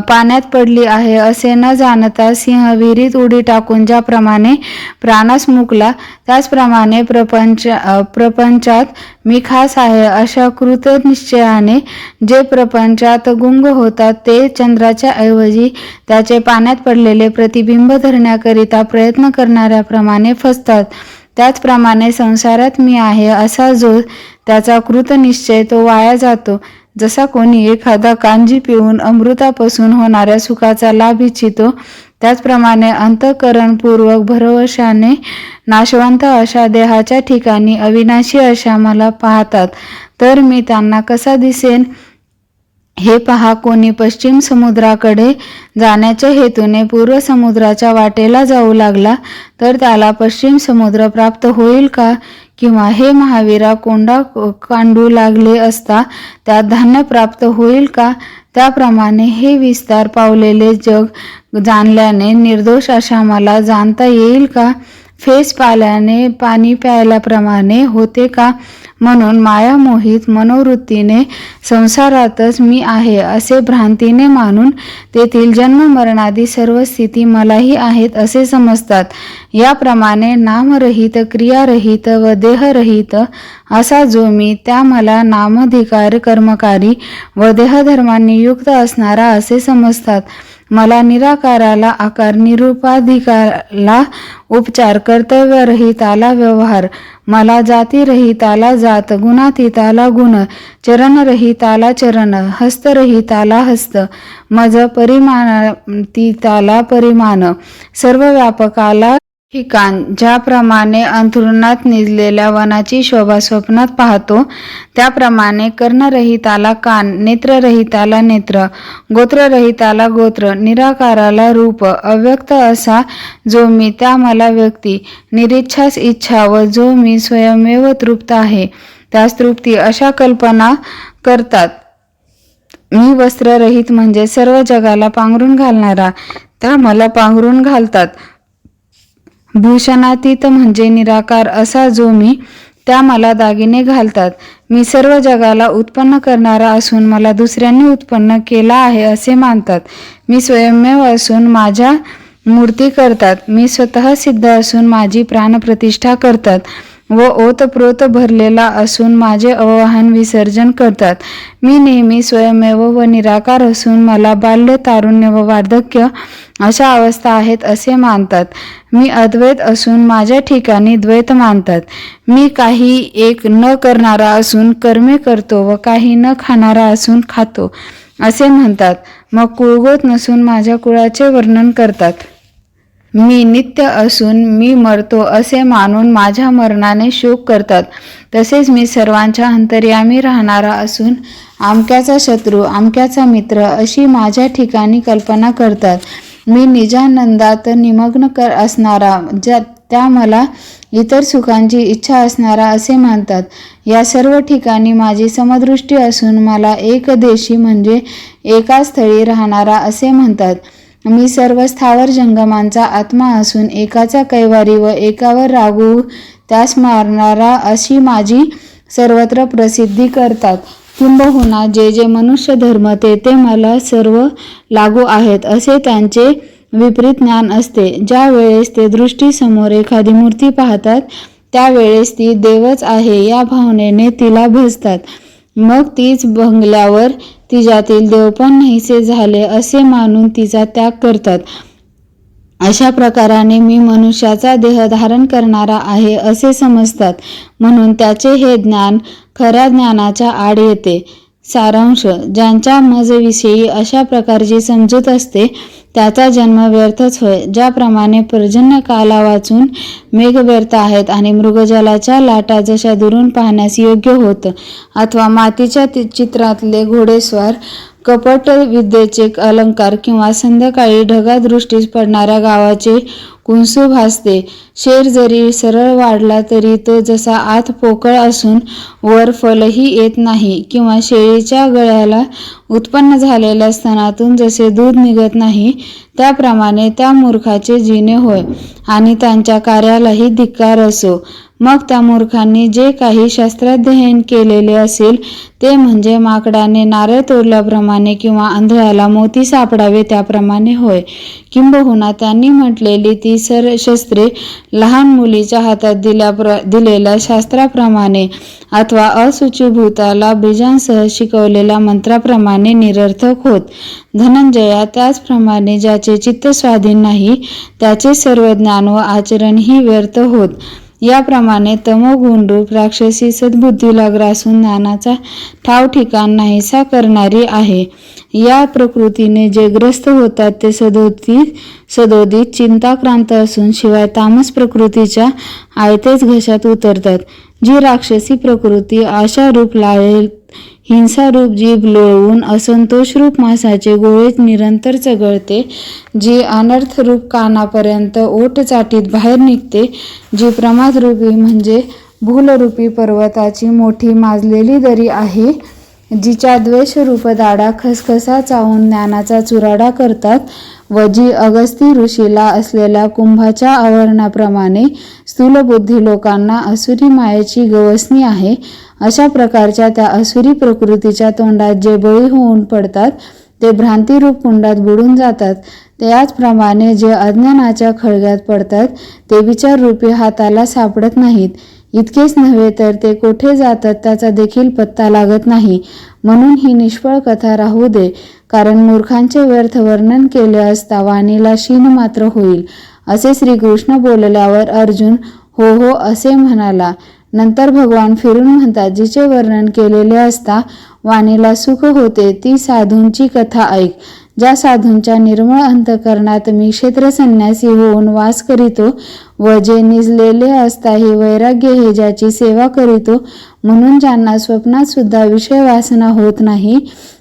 पाण्यात पडली आहे असे न जाणता सिंह विहिरीत उडी टाकून ज्याप्रमाणे प्राणास मुकला त्याचप्रमाणे प्रपंचात मी खास आहे अशा कृतनिश्चयाने जे प्रपंचात गुंग होतात ते चंद्राच्या ऐवजी त्याचे पाण्यात पडलेले प्रतिबिंब धरण्याकरिता प्रयत्न करणाऱ्याप्रमाणे फसतात. त्याचप्रमाणे संसारात मी आहे असा जो त्याचा कृतनिश्चय तो वाया जातो. जसा कोणी एखादा कांजी पिऊन अमृतापासून होणाऱ्या सुखाचा लाभ इच्छितो त्याचप्रमाणे अंतःकरणपूर्वक भरवशाने नाशवंत अशा देहाच्या ठिकाणी अविनाशी अशा मला पाहतात तर मी त्यांना कसा दिसेन. हे पहा, कोणी पश्चिम समुद्राकडे जाण्याच्या हेतूने पूर्व समुद्राच्या वाटेला जाऊ लागला तर त्याला पश्चिम समुद्र प्राप्त होईल का. किंवा हे महावीरा, कोंडा कांडू लागले असता त्यात धान्य प्राप्त होईल का. त्याप्रमाणे हे विस्तार पावलेले जग जाणल्याने निर्दोष अशा मला जाणता येईल का. फेस पाल्याने पाणी प्यायल्याप्रमाणे होते का. म्हणून मायामोहित मनोवृत्तीने संसारातच मी आहे असे भ्रांतीने मानून तेथील जन्ममरणादी सर्व स्थिती मलाही आहेत असे समजतात. याप्रमाणे नामरहित, क्रियारहित व देहरहित असा जो मी त्या मला नामधिकार कर्मकारी व देहधर्मांनी युक्त असणारा असे समजतात. मला निराकाराला आकार, निरुपाधिकाला उपचार, कर्तव्यरहिताला व्यवहार, मला जातीरहिताला जात, गुणातीताला गुण, चरणरहिताला चरण, हस्तरहिताला हस्त, मज परिमाणातीताला परिमाण, सर्वव्यापकाला ठिकाण. ज्याप्रमाणे अंथरुणात निजलेल्या वनाची शोभा स्वप्नात पाहतो त्याप्रमाणे कर्णरहिताला कान, नेत्ररहिताला नेत्र, गोत्ररहिताला गोत्र, निराकाराला रूप, अव्यक्त असा जो मी त्या मला व्यक्ती, निरिच्छास इच्छा व जो मी स्वयमेव तृप्त आहे त्यास तृप्ती अशा कल्पना करतात. मी वस्त्ररहित म्हणजे सर्व जगाला पांघरून घालणारा त्या मला पांघरून घालतात. भूषणातीत म्हणजे निराकार असा जो मी त्या मला दागिने घालतात. मी सर्व जगाला उत्पन्न करणारा असून मला दुसऱ्यांनी उत्पन्न केला आहे असे मानतात. मी स्वयंमेव असून माझ्या मूर्ती करतात. मी स्वतः सिद्ध असून माझी प्राणप्रतिष्ठा करतात. व ओतप्रोत भरलेला असून माझे आवाहन विसर्जन करतात. मी नेहमी स्वयमेव व निराकार असून मला बाल्य, तारुण्य व वार्धक्य अशा अवस्था आहेत असे मानतात. मी अद्वैत असून माझ्या ठिकाणी द्वैत मानतात. मी काही एक न करणारा असून कर्मे करतो व काही न खाणारा असून खातो असे म्हणतात. मग कुळगोत नसून माझ्या कुळाचे वर्णन करतात. मी नित्य असून मी मरतो असे मानून माझ्या मरणाने शोक करतात. तसेच मी सर्वांच्या अंतर्यामी राहणारा असून आमक्याचा शत्रू, आमक्याचा मित्र अशी माझ्या ठिकाणी कल्पना करतात. मी निजानंदात निमग्न असणारा, त्या मला इतर सुखांची इच्छा असणारा असे मानतात. या सर्व ठिकाणी माझी समदृष्टी असून मला एकदेशी म्हणजे एका स्थळी राहणारा असे म्हणतात. मी सर्व स्थावर जंगमांचा आत्मा असून एकाचा कैवारी व एकावर रागू त्यास मारणारा अशी माझी सर्वत्र प्रसिद्धी करतात. किंबहुना जे जे मनुष्य धर्म ते मला सर्व लागू आहेत असे त्यांचे विपरीत ज्ञान असते. ज्या वेळेस ते दृष्टीसमोर एखादी मूर्ती पाहतात त्यावेळेस ती देवच आहे या भावनेने तिला भजतात. मग तीच भंगल्यावर तिच्यातील देवपण नाहीसे झाले असे मानून तिचा त्याग करतात. अशा प्रकाराने मी मनुष्याचा देह धारण करणारा आहे असे समजतात. म्हणून त्याचे हे ज्ञान खऱ्या ज्ञानाच्या आड येते. सारांश: ज्यांच्या मजविषयी अशा प्रकारची समजूत असते त्याचा जन्म व्यर्थच होय. ज्याप्रमाणे पर्जन्य काला वाचून मेघ व्यर्थ आहेत आणि मृगजलाच्या लाटा जशा दुरून पाहण्यास योग्य होत, अथवा मातीच्या चित्रातले घोडेस्वार कपट विद्येचे अलंकार किंवा संध्याकाळी ढगादृष्टीस पडणाऱ्या गावाचे कुंसू भासते. शेर जरी सरळ वाढला तरी तो जसा आत पोकळ असून वर फलही येत नाही, किंवा शेळीच्या गळ्याला उत्पन्न झालेल्या स्तनातून जसे दूध निघत नाही, त्याप्रमाणे त्या मूर्खाचे जिणे होय आणि त्यांच्या कार्यालाही धिक्कार असो. मग त्या मूर्खांनी जे काही शास्त्राध्ययन केलेले असेल ते म्हणजे माकडाने नारळ तोडल्याप्रमाणे किंवा आंधळ्याला मोती सापडावे त्याप्रमाणे होय. किंबहुना त्यांनी म्हटलेली ती शस्त्रे लहान मुलीच्या हातात दिलेल्या शास्त्राप्रमाणे अथवा अशुचिभूताला बीजांसह शिकवलेल्या मंत्राप्रमाणे निरर्थक होत. धनंजया, त्याचप्रमाणे ज्याचे चित्त स्वाधीन नाही त्याचे सर्व ज्ञान व आचरणही व्यर्थ होत. याप्रमाणे तमोगुणरूप राक्षसी सद्बुद्धीला ग्रासून ज्ञानाचा ठाव ठिकाण नाहीसा करणारी आहे. या प्रकृतीने जे ग्रस्त होतात ते सदोदित चिंताक्रांत असून शिवाय तामस प्रकृतीच्या आयतेच घशात उतरतात. जी राक्षसी प्रकृती आशारूप लाळेल, हिंसारूप जीभ लोळवून असंतोषरूप मांसाचे गोळे निरंतर चघळते, जी अनर्थरूप कानापर्यंत ओठ चाटीत बाहेर निघते, जी प्रमादरूपी म्हणजे भूलरूपी पर्वताची मोठी माजलेली दरी आहे, जिच्या द्वेषरूप दाढा खसखसा चावून ज्ञानाचा चुराडा करतात, व जी अगस्ती ऋषीला असलेल्या कुंभाच्या आवरणाप्रमाणे स्थूलबुद्धी लोकांना असुरी मायेची गवसणी आहे, अशा प्रकारच्या त्या असुरी प्रकृतीच्या तोंडात जे बळी होऊन पडतात ते भ्रांतिरूप कुंडात बुडून जातात. त्याचप्रमाणे जे अज्ञानाच्या खळग्यात पडतात ते विचाररूपी हाताला सापडत नाहीत. इतकेच नव्हे तर ते कोठे जातात त्याचा देखील पत्ता लागत नाही. म्हणून ही निष्फळ कथा राहू दे, कारण मूर्खांचे व्यर्थ वर्णन केले असता वाणीला शीन मात्र होईल. असे श्रीकृष्ण बोलल्यावर अर्जुन हो हो असे म्हणाला. नंतर भगवान फिरून म्हणतात, जिचे वर्णन केलेले असता वाणीला सुख होते ती साधूंची कथा ऐक. ज्या साधूंच्या निर्मळ अंतःकरणात मी क्षेत्र संन्यासी होऊन वास करीतो व जे निजलेले असताही वैराग्य हे ज्याची सेवा करीतो, म्हणून ज्यांना स्वप्नात सुद्धा विषय वासना होत नाही,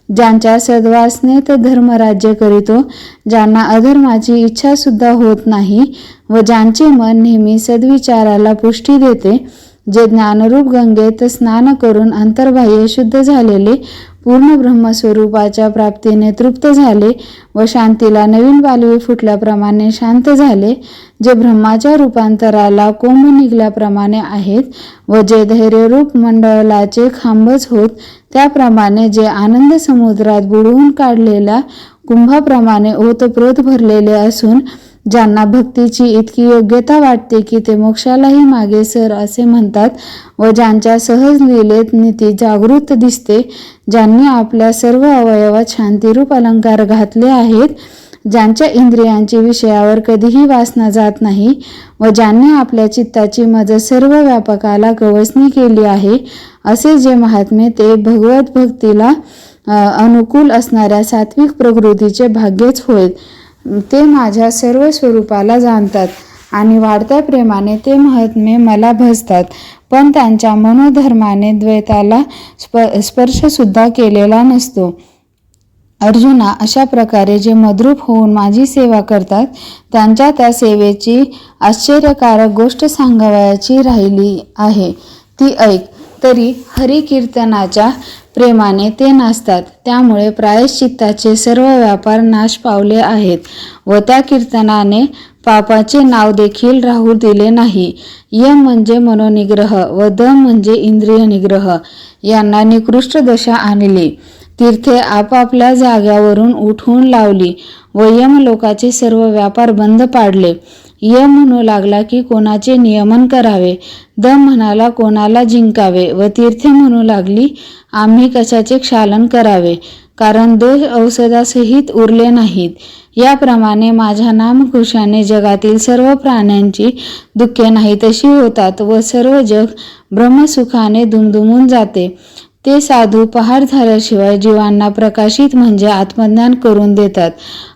ज्यांच्या सद्वासनेत धर्म राज्य करीतो, ज्यांना अधर्माची इच्छा सुद्धा होत नाही व ज्यांचे मन नेहमी सद्विचाराला पुष्टी देते, जे ज्ञानरूप गंगेत स्नान करून अंतर्बाह्य शुद्ध झालेले पूर्ण ब्रह्मस्वरूपाच्या प्राप्तीने तृप्त झाले व शांतीला नवीन पालवी फुटल्याप्रमाणे शांत झाले, जे ब्रह्माच्या रूपांतराला कोंब निघल्याप्रमाणे आहेत व जे धैर्यरूप मंडळाचे खांबच होत, त्याप्रमाणे जे आनंद समुद्रात बुडवून काढलेल्या कुंभाप्रमाणे ओतप्रोत भरलेले असून ज्यांना भक्तीची इतकी योग्यता वाटते की ते मोक्षालाही मागे सर असे म्हणतात व ज्यांच्या सहज लीलेत नीती जागृत दिसते, ज्यांनी आपल्या सर्व अवयवात शांतिरूप अलंकार घातले आहेत, ज्यांच्या इंद्रियांची विषयावर कधीही वासना जात नाही व ज्यांनी आपल्या चित्ताची मज सर्व व्यापकाला गवसणी केली आहे, असे जे महात्मे ते भगवत भक्तीला अनुकूल असणाऱ्या सात्विक प्रकृतीचे भाग्यच होय. ते माझ्या सर्व स्वरूपाला जाणतात आणि वाढत्या प्रेमाने ते महात्मे मला भजतात, पण त्यांच्या मनोधर्माने द्वैताला स्पर्शसुद्धा केलेला नसतो. अर्जुना, अशा प्रकारे जे मद्रूप होऊन माझी सेवा करतात त्यांच्या त्या सेवेची आश्चर्यकारक गोष्ट सांगावयाची राहिली आहे ती ऐक. तरी हरिकीर्तनाच्या प्रेमाने ते नाचतात, त्यामुळे प्रायश्चित्ताचे सर्व व्यापार नाश पावले आहेत व त्या कीर्तनाने पापाचे नाव देखील राहू दिले नाही. यम म्हणजे मनोनिग्रह व दम म्हणजे इंद्रिय निग्रह यांना निकृष्ट दशा आणली. तीर्थे आपापल्या जाग्यावरून उठवून लावली व यमलोकाचे सर्व व्यापार बंद पाडले. यम म्हणू लागला की कोणाचे नियमन करावे, दम म्हणाला कोणाला जिंकावे व तीर्थे म्हणू लागली आम्ही कशाचे क्षालन करावे, कारण दोष औषधासहित उरले नाहीत. याप्रमाणे माझ्या नामघोषाने जगातील सर्व प्राण्यांची दुःखे नाहीतशी होतात व सर्व जग ब्रह्मसुखाने दुमदुमून जाते. ते साधू पहार झाल्याशिवाय जीवांना प्रकाशित म्हणजे आत्मज्ञान करून देतात,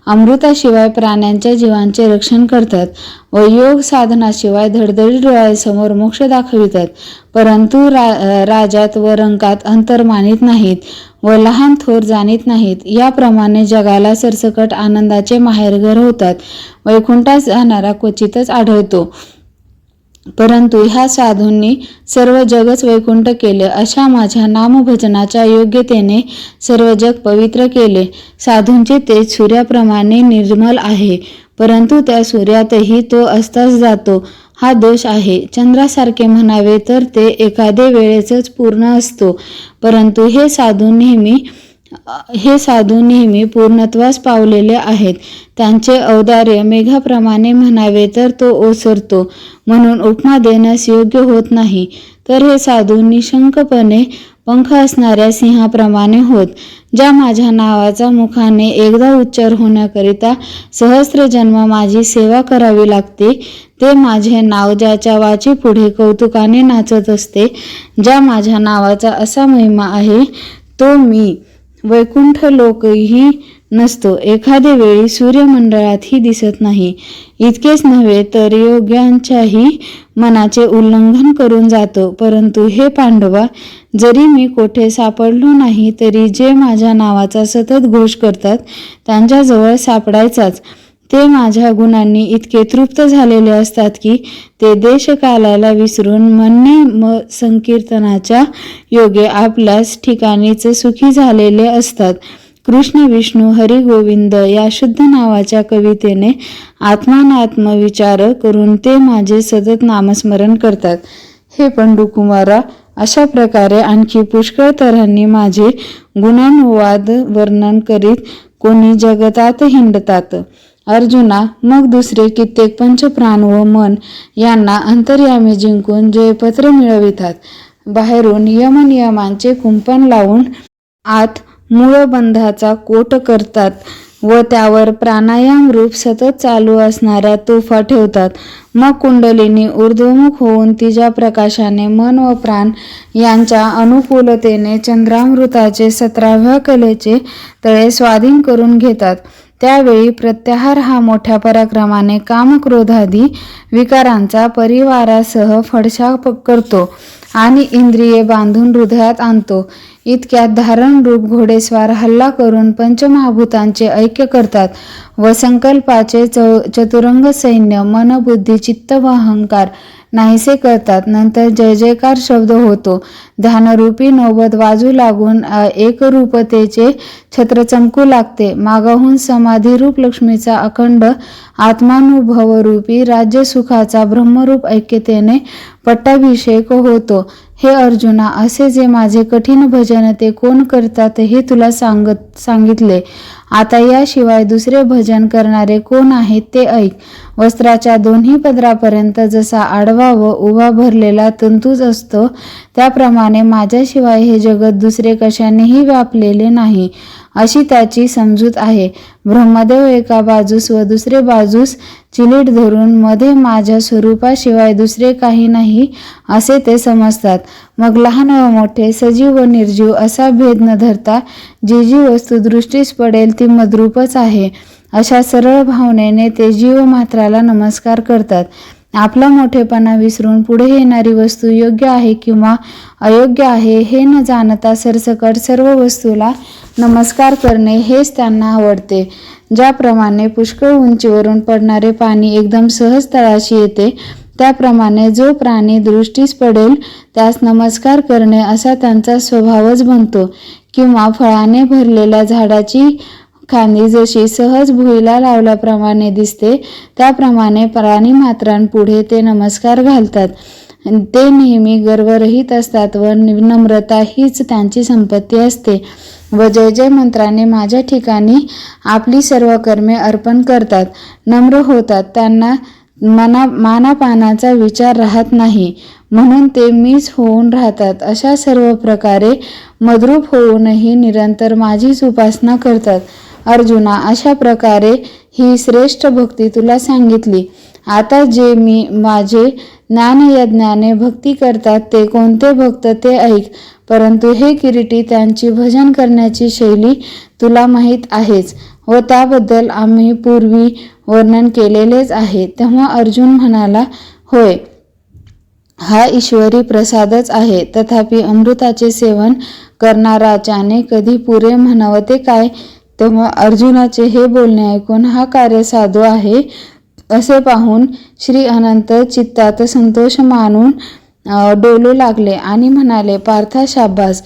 अमृताशिवाय प्राण्यांच्या जीवांचे रक्षण करतात व योग साधनाशिवाय धडधडी डोळ्यासमोर मोक्ष दाखवितात, परंतु राजात व रंकात अंतर मानित नाहीत व लहान थोर जाणीत नाहीत. याप्रमाणे जगाला सरसकट आनंदाचे माहेरघर होतात. वैकुंठात जाणारा क्वचितच आढळतो, परंतु ह्या साधूंनी सर्व जगच वैकुंठ केले. अशा माझ्या नामभजनाच्या योग्यतेने सर्व जग पवित्र केले. साधूंचे तेज सूर्याप्रमाणे निर्मल आहे, परंतु त्या सूर्यातही तो अस्तास जातो, हा दोष आहे. चंद्रासारखे म्हणावे तर ते एखादे वेळेसच पूर्ण असतो, परंतु हे साधू नेहमी पूर्णत्वास पावलेले आहेत. त्यांचे औदार्य मेघाप्रमाणे म्हणावे तर तो ओसरतो, म्हणून उपमा देण्यास योग्य होत नाही. तर हे साधू निशंकपणे पंख असणाऱ्या सिंहाप्रमाणे होत. ज्या माझ्या नावाचा मुखाने एकदा उच्चार होण्याकरिता सहस्र जन्म माझी सेवा करावी लागते, ते माझे नाव ज्याच्या वाची पुढे कौतुकाने नाचत असते, ज्या माझ्या नावाचा असा महिमा आहे तो मी वैकुंठ लोकही नसतो, एखादे वेळी सूर्यमंडळातही दिसत नाही. इतकेच नव्हे तर योग्यांच्याही मनाचे उल्लंघन करून जातो. परंतु हे पांडवा, जरी मी कोठे सापडलो नाही तरी जे माझ्या नावाचा सतत घोष करतात त्यांच्याजवळ सापडायचाच. ते माझ्या गुणांनी इतके तृप्त झालेले असतात की ते देशकालाला विसरून म्हणणे संकीर्तनाच्या योगे आपल्याच ठिकाणीच सुखी झालेले असतात. कृष्ण विष्णू हरी गोविंद या शुद्ध नावाच्या कवितेने आत्मानात्म विचार करून ते माझे सतत नामस्मरण करतात. हे पंडुकुमारा, अशा प्रकारे आणखी पुष्कळ तऱ्हांनी माझे गुणानुवाद वर्णन करीत कोणी जगतात हिंडतात. अर्जुना, मग दुसरे कित्येक पंचप्राण व मन यांना अंतर्यामी जिंकून जयपत्र मिळवितात. बाहेरून यमनियमांचे कुंपण लावून आत मूळबंधाचा कोट करतात व त्यावर प्राणायाम रूप सतत चालू असणाऱ्या तोफा ठेवतात. मग कुंडलिनी ऊर्ध्वमुख होऊन तिच्या प्रकाशाने मन व प्राण यांच्या अनुकूलतेने चंद्रामृताचे 17व्या कलेचे तळे स्वाधीन करून घेतात. त्यावेळी प्रत्याहार हा मोठ्या पराक्रमाने कामक्रोधादी विकारांचा परिवारासह फडशा करतो आणि इंद्रिये बांधून हृदयात आणतो. इतक्यात धारण रूप घोडेस्वार हल्ला करून पंचमहाभूतांचे ऐक्य करतात व संकल्पाचे चतुरंग सैन्य मन बुद्धी चित्त व अहंकार नाहीसे करतात. नंतर जय जयकार शब्द होतो. ध्यानरूपी नौबत वाजू लागून एकरूपतेचे छत्र चमकू लागते. मागाहून समाधीरूप लक्ष्मीचा अखंड आत्मानुभवरूपी राज्यसुखाचा ब्रह्मरूप ऐक्यतेने पट्टाभिषेक होतो. हे अर्जुना, असे जे माझे कठीण भजन ते कोण करतात हे तुला सांगितले. आता याशिवाय दुसरे भजन करणारे कोण आहेत ते ऐक. वस्त्राच्या दोन्ही पदरापर्यंत जसा आडवा व उभा भरलेला तंतूच असतो, त्याप्रमाणे माझ्याशिवाय हे जगत दुसरे कशानेही व्यापलेले नाही, अशी त्याची समजूत आहे. ब्रह्मदेव एका बाजूस व दुसरे बाजूस चिलीट धरून मध्ये माझ्या स्वरूपाशिवाय दुसरे काही नाही असे ते समजतात. मग लहान व मोठे, सजीव व निर्जीव असा भेद न धरता जी जी वस्तू दृष्टीस पडेल ती मद्रूपच आहे, अशा सरळ भावनेने ते जीवमात्राला नमस्कार करतात. आपला मोठेपणा विसरून पुढे येणारी वस्तू योग्य आहे किंवा अयोग्य आहे हे न जाणता सरसकट सर्व वस्तूला नमस्कार करणे हेच त्यांना आवडते. ज्याप्रमाणे पुष्कळ उंचीवरून पडणारे पाणी एकदम सहज तळाशी येते, त्याप्रमाणे जो प्राणी दृष्टीस पडेल त्यास नमस्कार करणे असा त्यांचा स्वभावच बनतो. किंवा फळाने भरलेल्या झाडाची खांदी जशी सहज भुईला लावल्याप्रमाणे दिसते, त्याप्रमाणे प्राणीमात्रांपुढे ते नमस्कार घालतात. ते नेहमी गर्वरहित असतात व नम्रता हीच त्यांची संपत्ती असते व जय जय मंत्राने माझ्या ठिकाणी आपली सर्व कर्मे अर्पण करतात, नम्र होतात. त्यांना मानापानाचा विचार राहत नाही, म्हणून ते मीच होऊन राहतात. अशा सर्व प्रकारे मद्रूप होऊनही निरंतर माझीच उपासना करतात. अर्जुना, अशा प्रकारे ही श्रेष्ठ भक्ती तुला सांगितली. आता जे माझे ज्ञानयज्ञाने भक्ती करतात ते कोणते भक्त ते ऐक. परंतु हे किरीटी, त्यांची भजन करण्याची शैली तुला माहीत आहेच व त्याबद्दल आम्ही पूर्वी वर्णन केलेलेच आहे. तेव्हा अर्जुन म्हणाला, होय, हा ईश्वरी प्रसादच आहे. तथापि अमृताचे सेवन करणाराच्याने कधी पुरे म्हणावते काय? तेव्हा अर्जुनाचे हे बोलणे ऐकून हा कार्य साधू आहे असे पाहून श्री अनंत चित्तात संतोष मानून डोलू लागले आणि म्हणाले, पार्था, शाब्बास.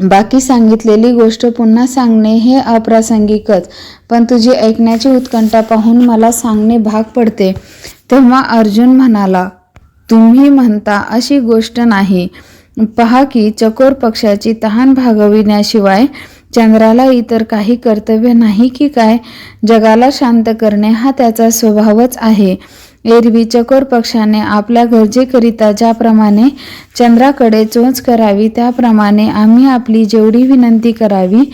बाकी सांगितलेली गोष्ट पुन्हा सांगणे हे अप्रासंगिकच, पण तुझी ऐकण्याची उत्कंठा पाहून मला सांगणे भाग पडते. तेव्हा अर्जुन म्हणाला, तुम्ही म्हणता अशी गोष्ट नाही. पहा की चकोर पक्षाची तहान भागविण्याशिवाय चंद्राला इतर काही कर्तव्य नाही की काय? जगाला शांत करणे हा त्याचा स्वभावच आहे. एरवी चकोर पक्षाने आपल्या गरजेकरिता ज्याप्रमाणे चंद्राकडे चोच करावी, त्याप्रमाणे आम्ही आपली जेवढी विनंती करावी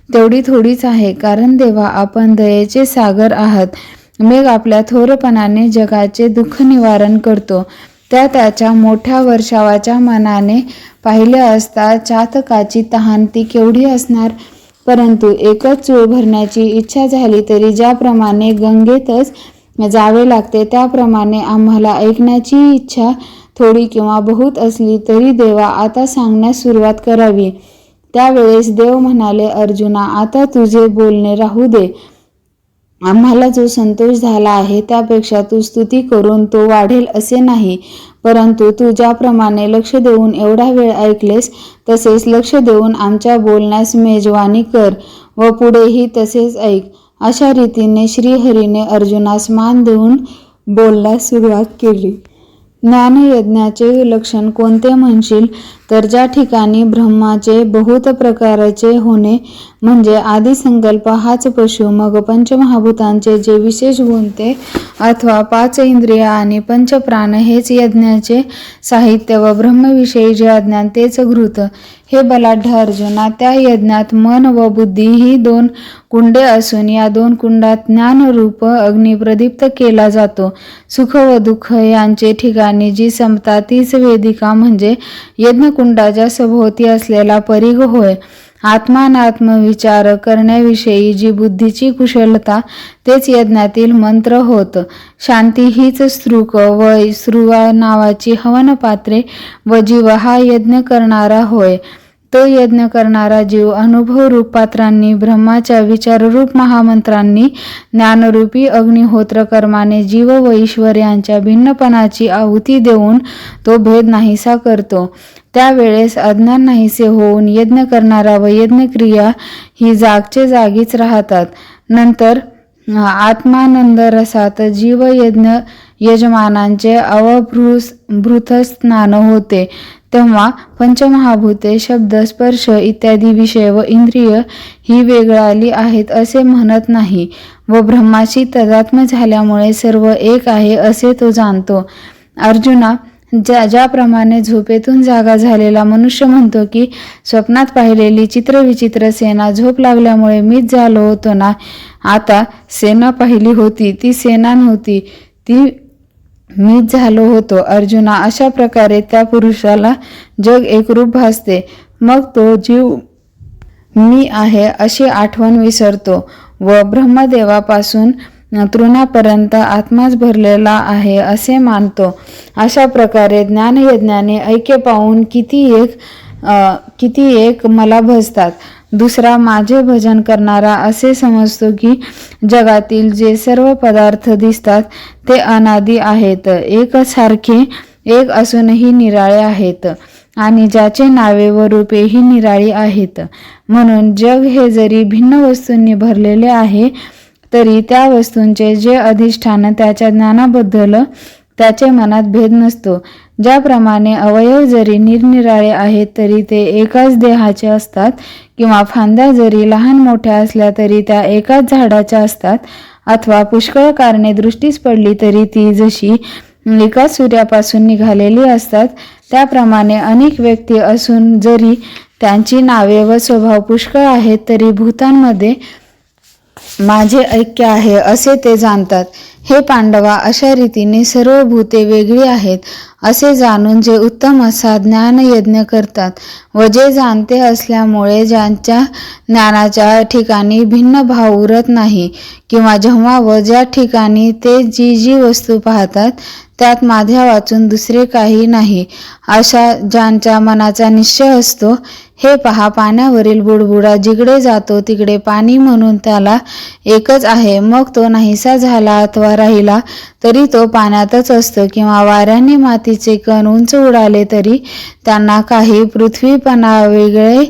तेवढी थोडीच आहे. कारण देवा, आपण दयेचे सागर आहात. मेघ आपल्या थोरपणाने जगाचे दुःख निवारण करतो. त्याच्या मोठ्या वर्षावाच्या मनाने पाहिले असता चातकाची तहान ती केवढी असणार. परंतु एकच चूळ भरण्याची इच्छा झाली तरी ज्याप्रमाणे गंगेतच जावे लागते, त्याप्रमाणे आम्हाला ऐकण्याची इच्छा थोडी किंवा बहुत असली तरी देवा आता सांगण्यास सुरुवात करावी. त्यावेळेस देव म्हणाले, अर्जुना, आता तुझे बोलणे राहू दे. आम्हाला जो संतोष झाला आहे त्यापेक्षा तू स्तुती करून तो वाढेल असे नाही. परंतु तू ज्याप्रमाणे लक्ष देऊन एवढा वेळ ऐकलेस तसेच लक्ष देऊन आमच्या बोलण्यास मेजवानी कर व पुढेही तसेच ऐक. अशा रीतीने श्रीहरीने अर्जुनास मान देऊन बोलण्यास सुरुवात केली. ज्ञानयज्ञाचे लक्षण कोणते म्हणशील तर ज्या ठिकाणी ब्रह्माचे बहुत प्रकारचे होणे म्हणजे आदिसंकल्प हाच पशु, मग पंचमहाभूतांचे जे विशेष गुण ते, अथवा 5 इंद्रिय आणि पंचप्राण हेच यज्ञाचे साहित्य व ब्रह्मविषयी जे अज्ञान तेच घृत. हे बलाढ्य अर्जुना, त्या यज्ञात मन व बुद्धी ही 2 कुंडे असून या 2 कुंडात ज्ञानरूप अग्नी प्रदीप्त केला जातो. सुख व दुःख यांचे ठिकाणी जी समता तीच वेदिका म्हणजे यज्ञकुंडाच्या सभोवती असलेला परिघ होय. आत्मानात्मविचार करण्याविषयी जी बुद्धीची कुशलता तेच यज्ञातील मंत्र होत. शांती हीच स्त्रुक व स्रुवा नावाची हवनपात्रे व जीव हा यज्ञ करणारा होय. तो यज्ञ करणारा जीव अनुभवरूप पात्रांनी, ब्रह्माच्या विचाररूप महामंत्रांनी, ज्ञानरूपी अग्निहोत्र कर्माने जीव व ईश्वर यांच्या भिन्नपणाची आहुती देऊन तो भेद नाहीसा करतो. त्यावेळेस अज्ञान नाहीसे होऊन यज्ञ करणारा व यज्ञक्रिया ही जागचे जागीच राहतात. नंतर आत्मानंद रसात जीव यजमानांचे अवभृत स्नान होते. तेव्हा पंचमहाभूते, शब्द, स्पर्श इत्यादी विषय व इंद्रिय ही वेगळाली आहेत असे म्हणत नाही व ब्रह्माशी तदात्म झाल्यामुळे सर्व एक आहे असे तो जाणतो. अर्जुना, ज्याप्रमाणे झोपेतून जागा झालेला मनुष्य म्हणतो की स्वप्नात पाहिलेली चित्रविचित्र सेना झोप लागल्यामुळे मीच झालो होतो ना, आता सेना पाहिली होती ती सेना नव्हती, ती मीच झालो होतो. अर्जुना, अशा प्रकारे त्या पुरुषाला जग एकरूप भासते. मग तो जीव मी आहे अशी आठवण विसरतो व ब्रह्मदेवापासून तृणापर्यंत आत्माच भरलेला आहे असे मानतो. अशा प्रकारे ज्ञानयज्ञाने ऐक्य पाहून किती एक मला भजतात. दुसरा माझे भजन करणारा असे समजतो की जगातील जे सर्व पदार्थ दिसतात ते अनादी आहेत, एकसारखे एक असूनही निराळे आहेत आणि ज्याचे नावे व रूपेही निराळी आहेत. म्हणून जग हे जरी भिन्न वस्तूंनी भरलेले आहे तरी त्या वस्तूंचे जे अधिष्ठान त्याच्या ज्ञानाबद्दल त्याचे मनात भेद नसतो. ज्याप्रमाणे अवयव जरी निरनिराळे आहेत तरी ते एकाच देहाचे असतात किंवा फांद्या जरी लहान मोठ्या असल्या तरी त्या एकाच झाडाच्या असतात अथवा पुष्कळ कारणे दृष्टीस पडली तरी ती जशी एकाच सूर्यापासून निघालेली असतात, त्याप्रमाणे अनेक व्यक्ती असून जरी त्यांची नावे व स्वभाव पुष्कळ आहेत तरी भूतांमध्ये माझे ऐक्य आहे असे ते जाणतात. हे पांडवा, अशा रीतीने सर्व भूते वेगळी आहेत असे जाणून जे उत्तम असा ज्ञानयज्ञ करतात व जे जाणते असल्यामुळे ज्यांच्या ज्ञानाच्या ठिकाणी भिन्न भाव उरत नाही किंवा जेव्हा व ज्या ठिकाणी ते जी वस्तू पाहतात त्यात माझ्या वाचून दुसरे काही नाही, अशा ज्यांच्या मनाचा निश्चय असतो. हे पहा, पाण्यावरील बुडबुडा जिकडे जातो तिकडे पाणी म्हणून त्याला एकच आहे. मग तो नाहीसा झाला अथवा राहिला तरी तो पाण्यातच असतो किंवा वाऱ्याने मातीचे कण उंच उडाले तरी त्यांना काही पृथ्वीपणा वेगळे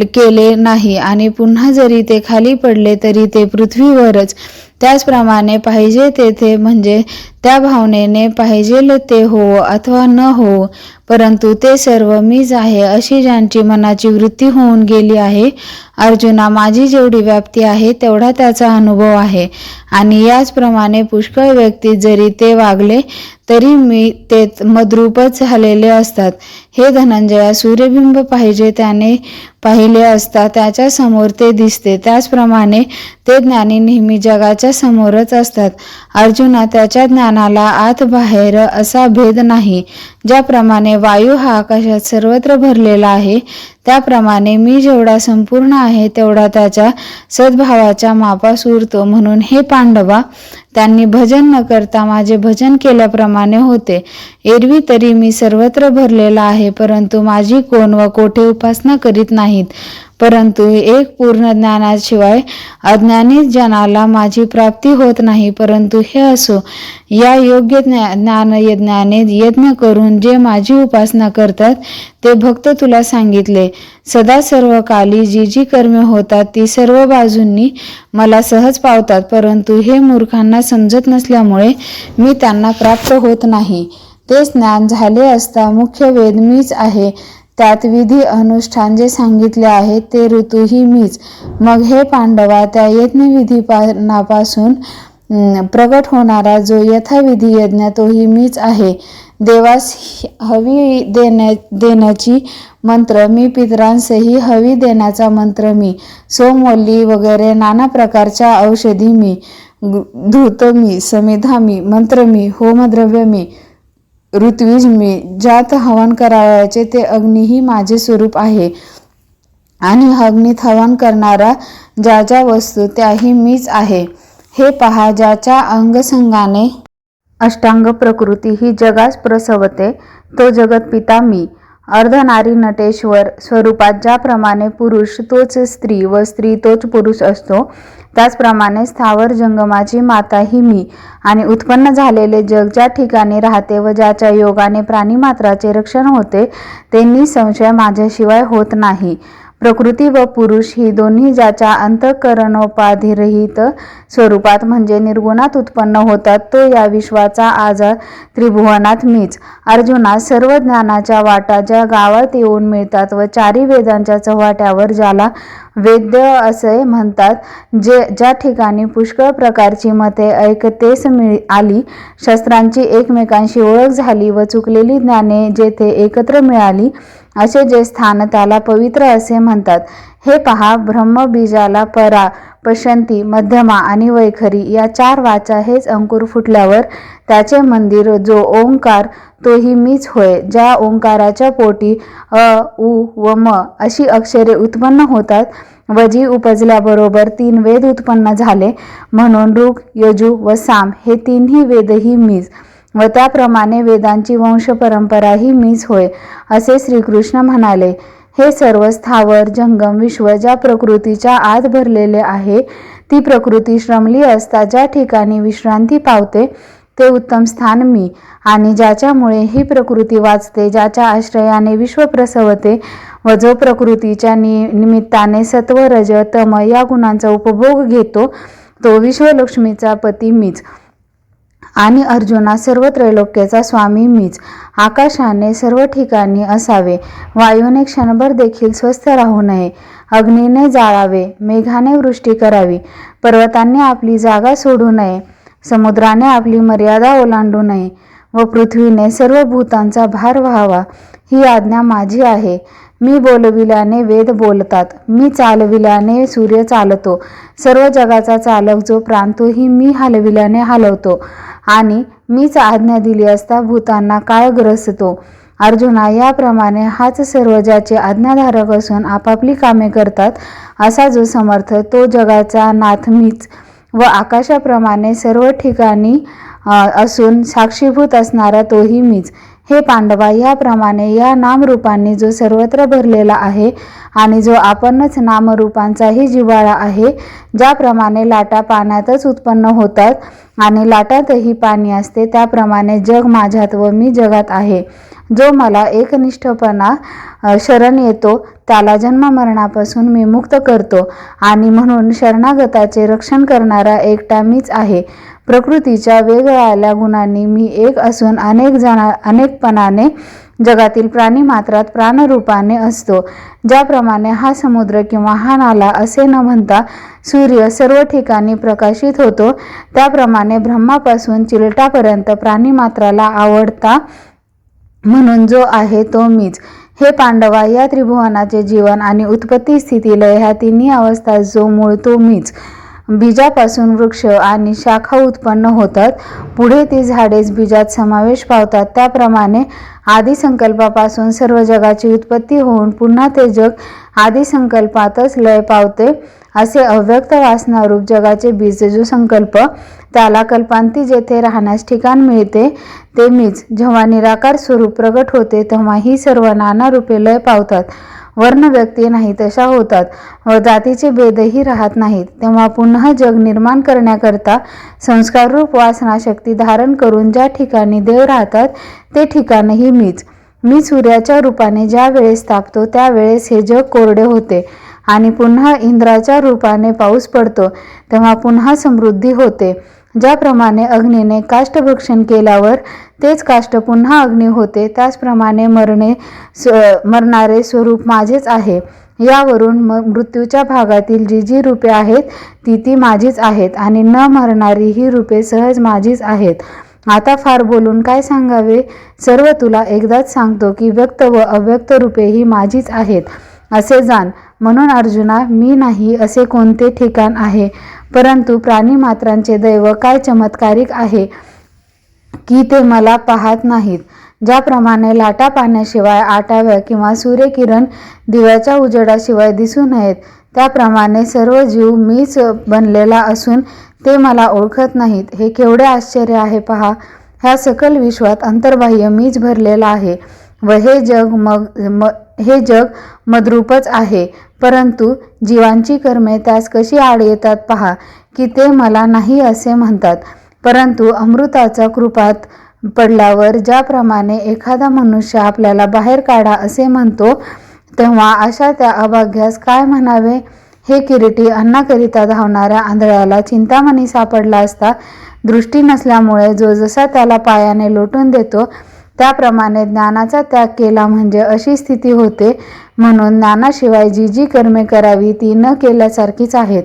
केले नाही आणि पुन्हा जरी ते खाली पडले तरी ते पृथ्वीवरच. त्याचप्रमाणे पाहिजे तेथे म्हणजे त्या भावनेने पाहिजेल ते हो अथवा न हो, परंतु ते सर्व मीच आहे अशी ज्यांची मनाची वृत्ती होऊन गेली आहे. अर्जुना, माझी जेवढी व्याप्ती आहे तेवढा त्याचा अनुभव आहे आणि याचप्रमाणे पुष्कळ व्यक्ती जरी ते वागले तरी मी ते मद्रूपच झालेले असतात. हे धनंजया, सूर्यबिंब पाहिजे त्याने पाहिले असता त्याच्या समोर ते दिसते, त्याचप्रमाणे ते ज्ञानी नेहमी जगाच्या समोरच असतात. अर्जुना, त्याच्या ज्ञानाला आत बाहेर असा भेद नाही. ज्याप्रमाणे वायू हा आकाशात सर्वत्र भरलेला आहे त्याप्रमाणे मी जेवढा संपूर्ण आहे तेवढा त्याच्या सद्भावाच्या मापास उरतो. म्हणून हे पांडवा, त्यांनी भजन न करता माझे भजन केल्याप्रमाणे होते. एरवी तरी मी सर्वत्र भरलेला आहे, परंतु माझी कोण व कोठे उपासना करीत नाहीत. परंतु एक पूर्ण ज्ञानाशिवाय अज्ञानी जनाला माझी प्राप्ती होत नाही. परंतु हे असो, या योग्य ज्ञानयज्ञाने यज्ञ करून जे माझी उपासना करतात ते भक्त तुला सांगितले. सदा सर्व काली जी कर्मे होतात ती सर्व बाजूंनी मला सहज पावतात, परंतु हे मूर्खांना समजत नसल्यामुळे मी त्यांना प्राप्त होत नाही. ते ज्ञान झाले असता मुख्य वेद मीच आहे, त्यात विधी अनुष्ठान जे सांगितले आहे ते ऋतूही मीच. मग हे पांडवा, त्या यज्ञविधीपासून प्रगट होणारा जो यथाविधी यज्ञ तोही मीच आहे. देवास हवी देण्याची मंत्र मी, पितरांसही हवी देण्याचा मंत्र मी, सोमवल्ली वगैरे नाना प्रकारच्या औषधी मी, धूत मी, समिधा मी, मंत्र मी, होमद्रव्य मी, ऋत्विज मी, ज्यात हवन करावयाचे ते अग्नीही माझे स्वरूप आहे आणि अग्नीत हवन करणारा ज्या वस्तू त्याही मीच आहे. हे पहा, ज्याच्या अंगसंगाने अष्टांग प्रकृती ही जगास प्रसवते तो जगतपिता मी. अर्धनारी नटेश्वर स्वरूपात ज्याप्रमाणे पुरुष तोच स्त्री व स्त्री तोच पुरुष असतो, त्याचप्रमाणे स्थावर जंगमाची माता ही मी आणि उत्पन्न झालेले जग ज्या ठिकाणी राहते व ज्याच्या योगाने प्राणीमात्राचे रक्षण होते ते निसंशय माझ्याशिवाय होत नाही. प्रकृती व पुरुष ही दोन्ही ज्याच्या अंतःकरणोपाधिरहित स्वरूपात म्हणजे निर्गुणात उत्पन्न होतात, तो या विश्वाचा आजार त्रिभुवनात मीच. अर्जुना, सर्व ज्ञानाच्या वाटा ज्या गावात येऊन मिळतात व चारी वेदांच्या चव्हाट्यावर ज्याला वेद्य असे म्हणतात, ज्या ठिकाणी पुष्कळ प्रकारची मते ऐकतेस आली, शस्त्रांची एकमेकांशी ओळख झाली व चुकलेली ज्ञाने जेथे एकत्र मिळाली, असे जे स्थान त्याला पवित्र असे म्हणतात. हे पहा, ब्रह्मबीजाला परा, पश्यंती, मध्यमा आणि वैखरी या 4 वाचा हेच अंकुर फुटल्यावर त्याचे मंदिर जो ओंकार तोही मीच होय. ज्या ओंकाराच्या पोटी अ, उ व म अशी अक्षरे उत्पन्न होतात व जी उपजल्याबरोबर 3 वेद उत्पन्न झाले, म्हणून ऋग, यजु व साम हे 3ही वेदही मीच व त्याप्रमाणे वेदांची वंशपरंपराही मीच होय, असे श्रीकृष्ण म्हणाले. हे सर्व स्थावर जंगम विश्व ज्या प्रकृतीच्या आत भरलेले आहे, ती प्रकृती श्रमली असता ज्या ठिकाणी विश्रांती पावते, ते उत्तम स्थान मी. आणि ज्याच्यामुळे ही प्रकृती वाचते, ज्याच्या आश्रयाने विश्व प्रसवते व जो प्रकृतीच्या निमित्ताने सत्व, रज, तम या गुणांचा उपभोग घेतो, तो विश्वलक्ष्मीचा पती मीच. आणि अर्जुना, सर्व त्रैलोक्याचा स्वामी मीच. आकाशाने सर्व ठिकाणी असावे, वायूने क्षणभर देखील स्वस्थ राहू नये, अग्नीने जाळावे, मेघाने वृष्टी करावी, पर्वतांनी आपली जागा सोडू नये, समुद्राने आपली मर्यादा ओलांडू नये व पृथ्वीने सर्व भूतांचा भार व्हावा, ही आज्ञा माझी आहे. मी बोलविल्याने वेद बोलतात, मी चालविल्याने सूर्य चालतो, सर्व जगाचा चालक जो प्राण तोही मी हलविल्याने हलवतो आणि मीच आज्ञा दिली असता भूतांना काळ ग्रसतो. अर्जुना, याप्रमाणे हाच सर्व ज्याचे आज्ञाधारक असून आपापली कामे करतात, असा जो समर्थ तो जगाचा नाथ मीच व आकाशाप्रमाणे सर्व ठिकाणी असून साक्षीभूत असणारा तोही मीच. हे पांडवा, याप्रमाणे या नामरूपांनी जो सर्वत्र भरलेला आहे आणि जो आपणच नामरूपांचाही जिव्हाळा आहे, ज्याप्रमाणे लाटा पाण्यातच उत्पन्न होतात आणि लाटातही पाणी असते, त्याप्रमाणे जग माझ्यात व मी जगात आहे. जो मला एकनिष्ठपणा शरण येतो त्याला जन्ममरणापासून मी मुक्त करतो आणि म्हणून शरणागताचे रक्षण करणारा एकटा मीच आहे. प्रकृतीच्या वेगवेगळ्या गुणांनी मी एक असून अनेकपणाने जगातील प्राणी मात्रात प्राणरूपाने असतो. ज्याप्रमाणे हा समुद्र किंवा हा नाला असे न म्हणता सूर्य सर्व ठिकाणी प्रकाशित होतो, त्याप्रमाणे ब्रह्मापासून चिलटापर्यंत प्राणीमात्राला आवडता म्हणून जो आहे तो मीच. हे पांडवा, या त्रिभुवनाचे जीवन आणि उत्पत्ती, स्थिती, लय ह्या तिन्ही अवस्था जो मूळ तो मीच. बीजापासून वृक्ष आणि शाखा उत्पन्न होतात, पुढे ती झाडेच बीजात समावेश पावतात, त्याप्रमाणे आदिसंकल्पापासून सर्व जगाची उत्पत्ती होऊन पुन्हा ते जग आदिसंकल्पातच लय पावते, असे अव्यक्त वासनारूप जगाचे बीज जो संकल्प, त्याला कल्पांती जेथे राहण्यास ठिकाण मिळते ते मीच. जेव्हा निराकार स्वरूप प्रगट होते तेव्हा ही सर्व नाना रूपे लय पावतात, वर्ण व्यक्ती नाही तशा होतात व जातीचे भेदही राहत नाहीत. तेव्हा पुन्हा जग निर्माण करण्याकरता संस्काररूप वासनाशक्ती धारण करून ज्या ठिकाणी देव राहतात ते ठिकाणही मीच. मी सूर्याच्या रूपाने ज्या वेळेस तापतो त्यावेळेस हे जग कोरडे होते आणि पुन्हा इंद्राच्या रूपाने पाऊस पडतो, तेव्हा पुन्हा समृद्धी होते. ज्याप्रमाणे अग्नीने काष्ठभक्षण केल्यावर तेच काष्ठ पुन्हा अग्नी होते, त्याचप्रमाणे मरणारे स्वरूप माझेच आहे. यावरून मृत्यूच्या भागातील जी जी रूपे आहेत ती माझीच आहेत आणि न मरणारी ही रूपे सहज माझीच आहेत. आता फार बोलून काय सांगावे, सर्व तुला एकदाच सांगतो की व्यक्त व अव्यक्त रूपे ही माझीच आहेत असे जाण. म्हणून अर्जुना, मी नाही असे कोणते ठिकाण आहे, परंतु प्राणीमात्रांचे दैव काय चमत्कारिक आहे की ते मला पाहत नाहीत. ज्याप्रमाणे लाटा पाण्याशिवाय आटाव्या किंवा सूर्यकिरण दिव्याच्या उजेडाशिवाय दिसू नयेत, त्याप्रमाणे सर्व जीव मीच बनलेला असून ते मला ओळखत नाहीत. हे केवढे आश्चर्य आहे पहा. ह्या सकल विश्वात अंतर्बाह्य मीच भरलेला आहे व हे जग मद्रूपच आहे, परंतु जीवांची कर्मे त्यास कशी आड येतात पहा की ते मला नाही असे म्हणतात. परंतु अमृताचा कृपात पडल्यावर ज्याप्रमाणे एखादा मनुष्य आपल्याला बाहेर काढा असे म्हणतो, तेव्हा अशा त्या अभाग्यास काय म्हणावे? हे किरीटी, अन्नाकरिता धावणाऱ्या आंधळ्याला चिंतामणी सापडला असता दृष्टी नसल्यामुळे जो जसा त्याला पायाने लोटून देतो त्याप्रमाणे ज्ञानाचा त्याग केला म्हणजे अशी स्थिती होते. म्हणून ज्ञानाशिवाय जी जी कर्मे करावी ती न केल्यासारखीच आहेत.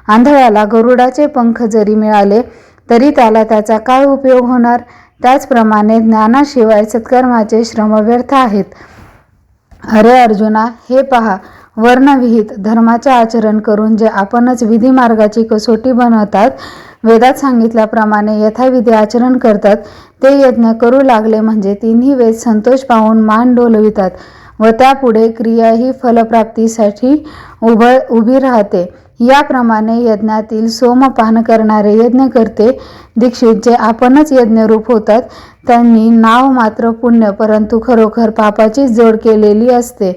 आंधळ्याला गरुडाचे पंख जरी मिळाले तरी त्याला त्याचा काय उपयोग होणार? त्याचप्रमाणे ज्ञानाशिवाय सत्कर्माचे श्रम व्यर्थ आहेत. अरे अर्जुना, हे पहा, वर्णविहित धर्माचे आचरण करून जे आपणच विधी मार्गाची कसोटी बनवतात, वेदात सांगितल्याप्रमाणे यथाविधी आचरण करतात, ते यज्ञ करू लागले म्हणजे तिन्ही वेद संतोष पाहून मान डोलवितात व त्यापुढे क्रिया ही फलप्राप्तीसाठी उभी राहते. याप्रमाणे यज्ञातील सोमपान करणारे यज्ञ करते दीक्षित जे आपणच यज्ञरूप होतात त्यांनी नाव मात्र पुण्य परंतु खरोखर पापाची जोड केलेली असते.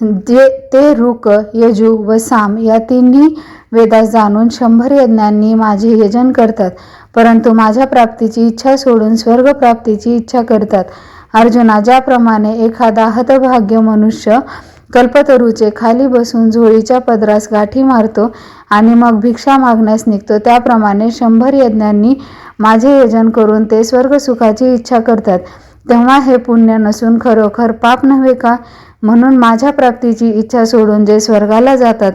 ते ऋक, यजु व साम या तिन्ही वेदास जाणून 100 यज्ञांनी माझे यजन करतात, परंतु माझ्या प्राप्तीची इच्छा सोडून स्वर्ग प्राप्तीची इच्छा करतात. अर्जुना, ज्याप्रमाणे एखादा हतभाग्य मनुष्य कल्पतरूचे खाली बसून झोळीच्या पदरास गाठी मारतो आणि मग भिक्षा मागण्यास निघतो, त्याप्रमाणे 100 यज्ञांनी माझे यजन करून ते स्वर्ग सुखाची इच्छा करतात. तेव्हा हे पुण्य नसून खरोखर पाप नव्हे का? म्हणून माझ्या प्राप्तीची इच्छा सोडून जे स्वर्गाला जातात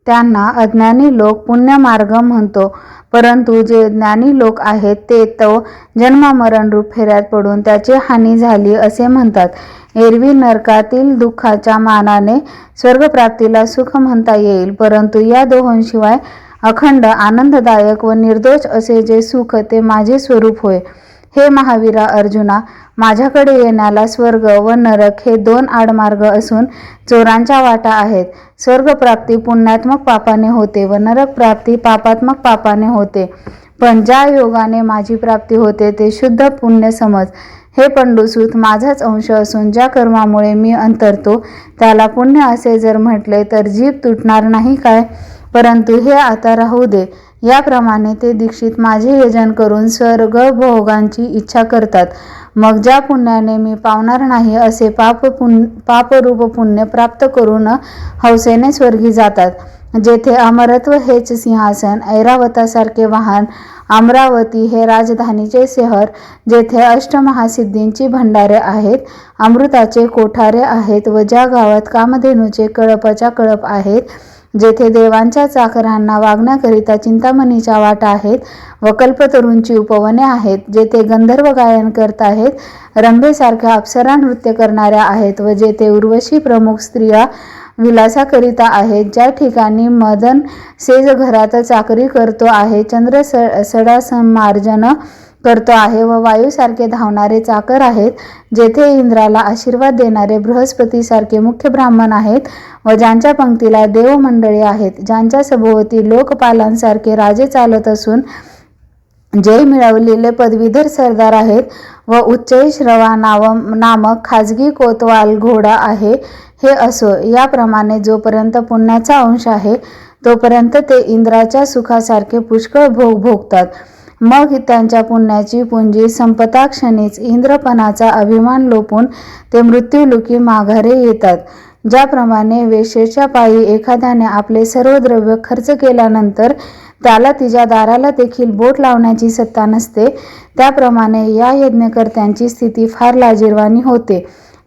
त्यांना अज्ञानी लोक पुण्यमार्ग म्हणतो, परंतु जे ज्ञानी लोक आहेत ते तो जन्ममरण रूप फेऱ्यात पडून त्याची हानी झाली असे म्हणतात. एरवी नरकातील दुःखाच्या मानाने स्वर्गप्राप्तीला सुख म्हणता येईल, परंतु या दोहोंशिवाय अखंड आनंददायक व निर्दोष असे जे सुख ते माझे स्वरूप होय. हे महावीरा अर्जुना, माझ्याकडे येण्याला स्वर्ग व नरक हे 2 आडमार्ग असून चोरांच्या वाटा आहेत. स्वर्गप्राप्ती पुण्यात्मक पापाने होते व नरक प्राप्ती पापात्मक पापाने होते, पण ज्या योगाने माझी प्राप्ती होते ते शुद्ध पुण्य समज. हे पंडुसूत, माझाच अंश असून ज्या कर्मामुळे मी अंतरतो त्याला पुण्य असे जर म्हटले तर जीभ तुटणार नाही काय? परंतु हे आता राहू दे. याप्रमाणे ते दीक्षित माझे यजन करून स्वर्ग भोगांची इच्छा करतात. मग ज्या पुण्याने मी पावणार नाही असे पापरूप पुण्य प्राप्त करून हौसेने स्वर्गी जातात, जेथे अमरत्व हेच सिंहासन, ऐरावतासारखे वाहन, अमरावती हे राजधानीचे शहर, जेथे अष्टमहासिद्धींची भंडारे आहेत, अमृताचे कोठारे आहेत व ज्या गावात कामधेनूचे कळपाच्या कळप आहेत, जेथे देवांच्या चाकरांना वागण्याकरिता चिंतामणीच्या वाटा आहेत व कल्पतरूंची उपवने आहेत, जेथे गंधर्व गायन करत आहेत, रंभेसारख्या अप्सरा नृत्य करणाऱ्या आहेत व जेथे उर्वशी प्रमुख स्त्रिया विलासाकरिता आहेत, ज्या ठिकाणी मदन सेज घरात चाकरी करतो आहे, चंद्र सडासमार्जन करतो आहे व वायूसारखे धावणारे चाकर आहेत, जेथे इंद्राला आशीर्वाद देणारे बृहस्पतीसारखे मुख्य ब्राह्मण आहेत व ज्यांच्या पंक्तीला देवमंडळी आहेत, ज्यांच्या सभोवती लोकपालांसारखे राजे चालत असून जय मिळवलेले पदवीधर सरदार आहेत व उच्चैःश्रवा नामक खाजगी कोतवाल घोडा आहे. हे असो, याप्रमाणे जोपर्यंत पुण्याचा अंश आहे तोपर्यंत ते इंद्राच्या सुखासारखे पुष्कळ भोग भोगतात. मग त्यांच्या पुण्याची पुंजी संपता क्षणीच इंद्रपणाचा अभिमान लोपून ते मृत्युलोकी माघारे येतात. ज्याप्रमाणे वेश्येच्या पायी एखाद्याने आपले सर्व द्रव्य खर्च केल्यानंतर त्याला तिच्या दाराला देखील बोट लावण्याची सत्ता नसते, त्याप्रमाणे या यज्ञकर्त्यांची स्थिती फार लाजिरवाणी होते.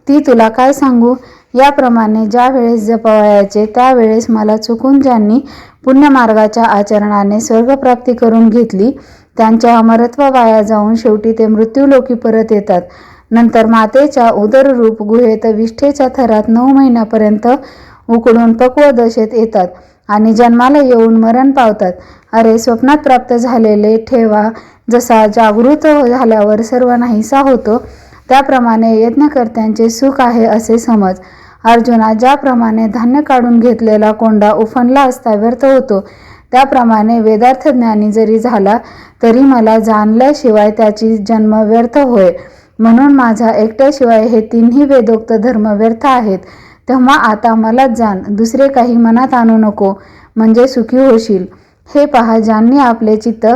ती तुला काय सांगू? याप्रमाणे ज्या वेळेस जपावयाचे त्यावेळेस मला चुकून ज्यांनी पुण्यमार्गाच्या आचरणाने स्वर्गप्राप्ती करून घेतली त्यांचे अमरत्व वाया जाऊन शेवटी ते मृत्युलोकी परत येतात. नंतर मातेच्या उदररूप गुहेत विष्ठेच्या थरात 9 महिन्यापर्यंत उकडून पक्व दशेत येतात आणि जन्माला येऊन मरण पावतात. अरे, स्वप्नात प्राप्त झालेले ठेवा जसा जागृत झाल्यावर सर्व नाहीसा होतो, त्याप्रमाणे यज्ञकर्त्यांचे सुख आहे असे समज. अर्जुना, ज्याप्रमाणे धान्य काढून घेतलेला कोंडा उफणला असता व्यर्थ होतो, त्याप्रमाणे वेदार्थ ज्ञानी जरी झाला तरी मला जाणल्याशिवाय त्याची जन्म व्यर्थ होय. म्हणून माझा एकट्याशिवाय हे तिन्ही वेदोक्त धर्म व्यर्थ आहेत. तेव्हा आता मलाच जाण, दुसरे काही मनात आणू नको, म्हणजे सुखी होशील. हे पहा, ज्यांनी आपले चित्त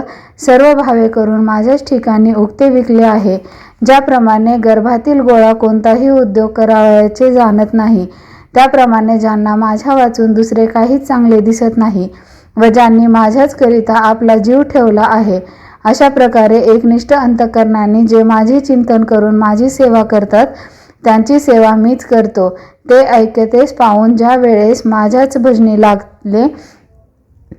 सर्व भावे करून माझ्याच ठिकाणी उगते विकले आहे, ज्याप्रमाणे गर्भातील गोळा कोणताही उद्योग करावयाचे जाणत नाही, त्याप्रमाणे ज्यांना माझ्या वाचून दुसरे काहीच चांगले दिसत नाही व ज्यांनी माझ्याच करिता आपला जीव ठेवला आहे, अशा प्रकारे एकनिष्ठ अंतःकरणाने जे माझे चिंतन करून माझी सेवा करतात त्यांची सेवा मीच करतो. ते ऐक्यतेस पाहून ज्या वेळेस माझ्याच भजनी लागले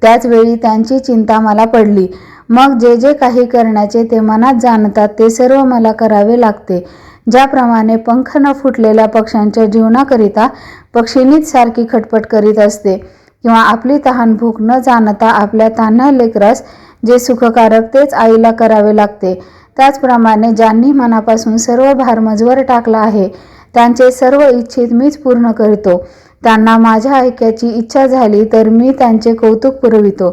त्याच वेळी त्यांची चिंता मला पडली. मग जे जे काही करण्याचे ते मनात जाणतात ते सर्व मला करावे लागते. ज्याप्रमाणे पंख न फुटलेल्या पक्ष्यांच्या जीवनाकरिता पक्षिणीच सारखी खटपट करीत असते किंवा आपली तहान भूक न जाणता आपल्या तान्ह्या लेकरास जे सुखकारक तेच आईला करावे लागते, त्याचप्रमाणे ज्यांनी मनापासून सर्व भार मजवर टाकला आहे त्यांचे सर्व इच्छित मीच पूर्ण करतो. त्यांना माझ्या ऐक्याची इच्छा झाली तर मी त्यांचे कौतुक पुरवितो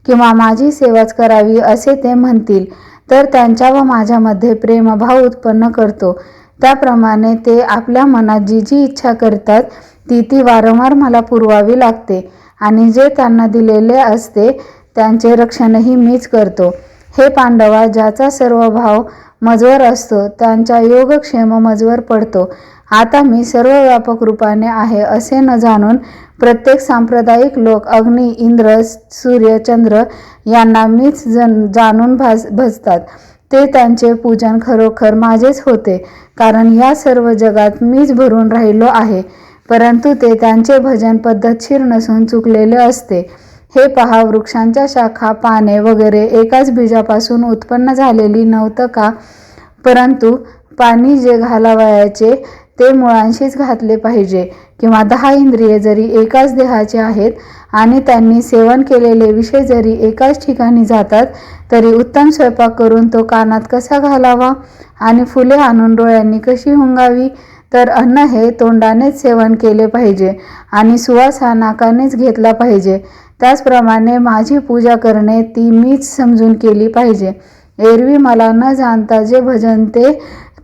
किंवा माझी सेवाच करावी असे ते म्हणतील तर त्यांच्या व माझ्यामध्ये प्रेमभाव उत्पन्न करतो. त्याप्रमाणे ते आपल्या मनात जी जी इच्छा करतात ती वारंवार मला पुरवावी लागते आणि जे त्यांना दिलेले असते त्यांचे रक्षणही मीच करतो. हे पांडवा, ज्याचा सर्व भाव मजवर असतो त्यांच्या योगक्षेम मजवर पडतो. आता मी सर्व व्यापक रूपाने आहे असे न जाणून प्रत्येक सांप्रदायिक लोक अग्नी, इंद्र, सूर्य, चंद्र यांना मीच जाणून भजतात. ते त्यांचे पूजन खरोखर माझेच होते, कारण या सर्व जगात मीच भरून राहिलो आहे, परंतु ते त्यांचे भजन पद्धतशीर नसून चुकलेले असते. हे पहा, वृक्षांच्या शाखा, पाने वगैरे एकाच बीजापासून उत्पन्न झालेली नव्हतं का? परंतु पाणी जे घालावयाचे ते मुळांशीच घातले पाहिजे. किंवा 10 इंद्रिये जरी एकाच देहाचे आहेत आणि त्यांनी सेवन केलेले विषय जरी एकाच ठिकाणी जातात, तरी उत्तम स्वयंपाक करून तो कानात कसा घालावा आणि फुले आणून डोळ्यांनी कशी हुंगावी? तर अन्न हे तोंडानेच सेवन केले पाहिजे आणि सुवास हा नाकानेच घेतला पाहिजे. त्याचप्रमाणे माझी पूजा करणे ती मीच समजून केली पाहिजे. एरवी मला न जाणता जे भजन ते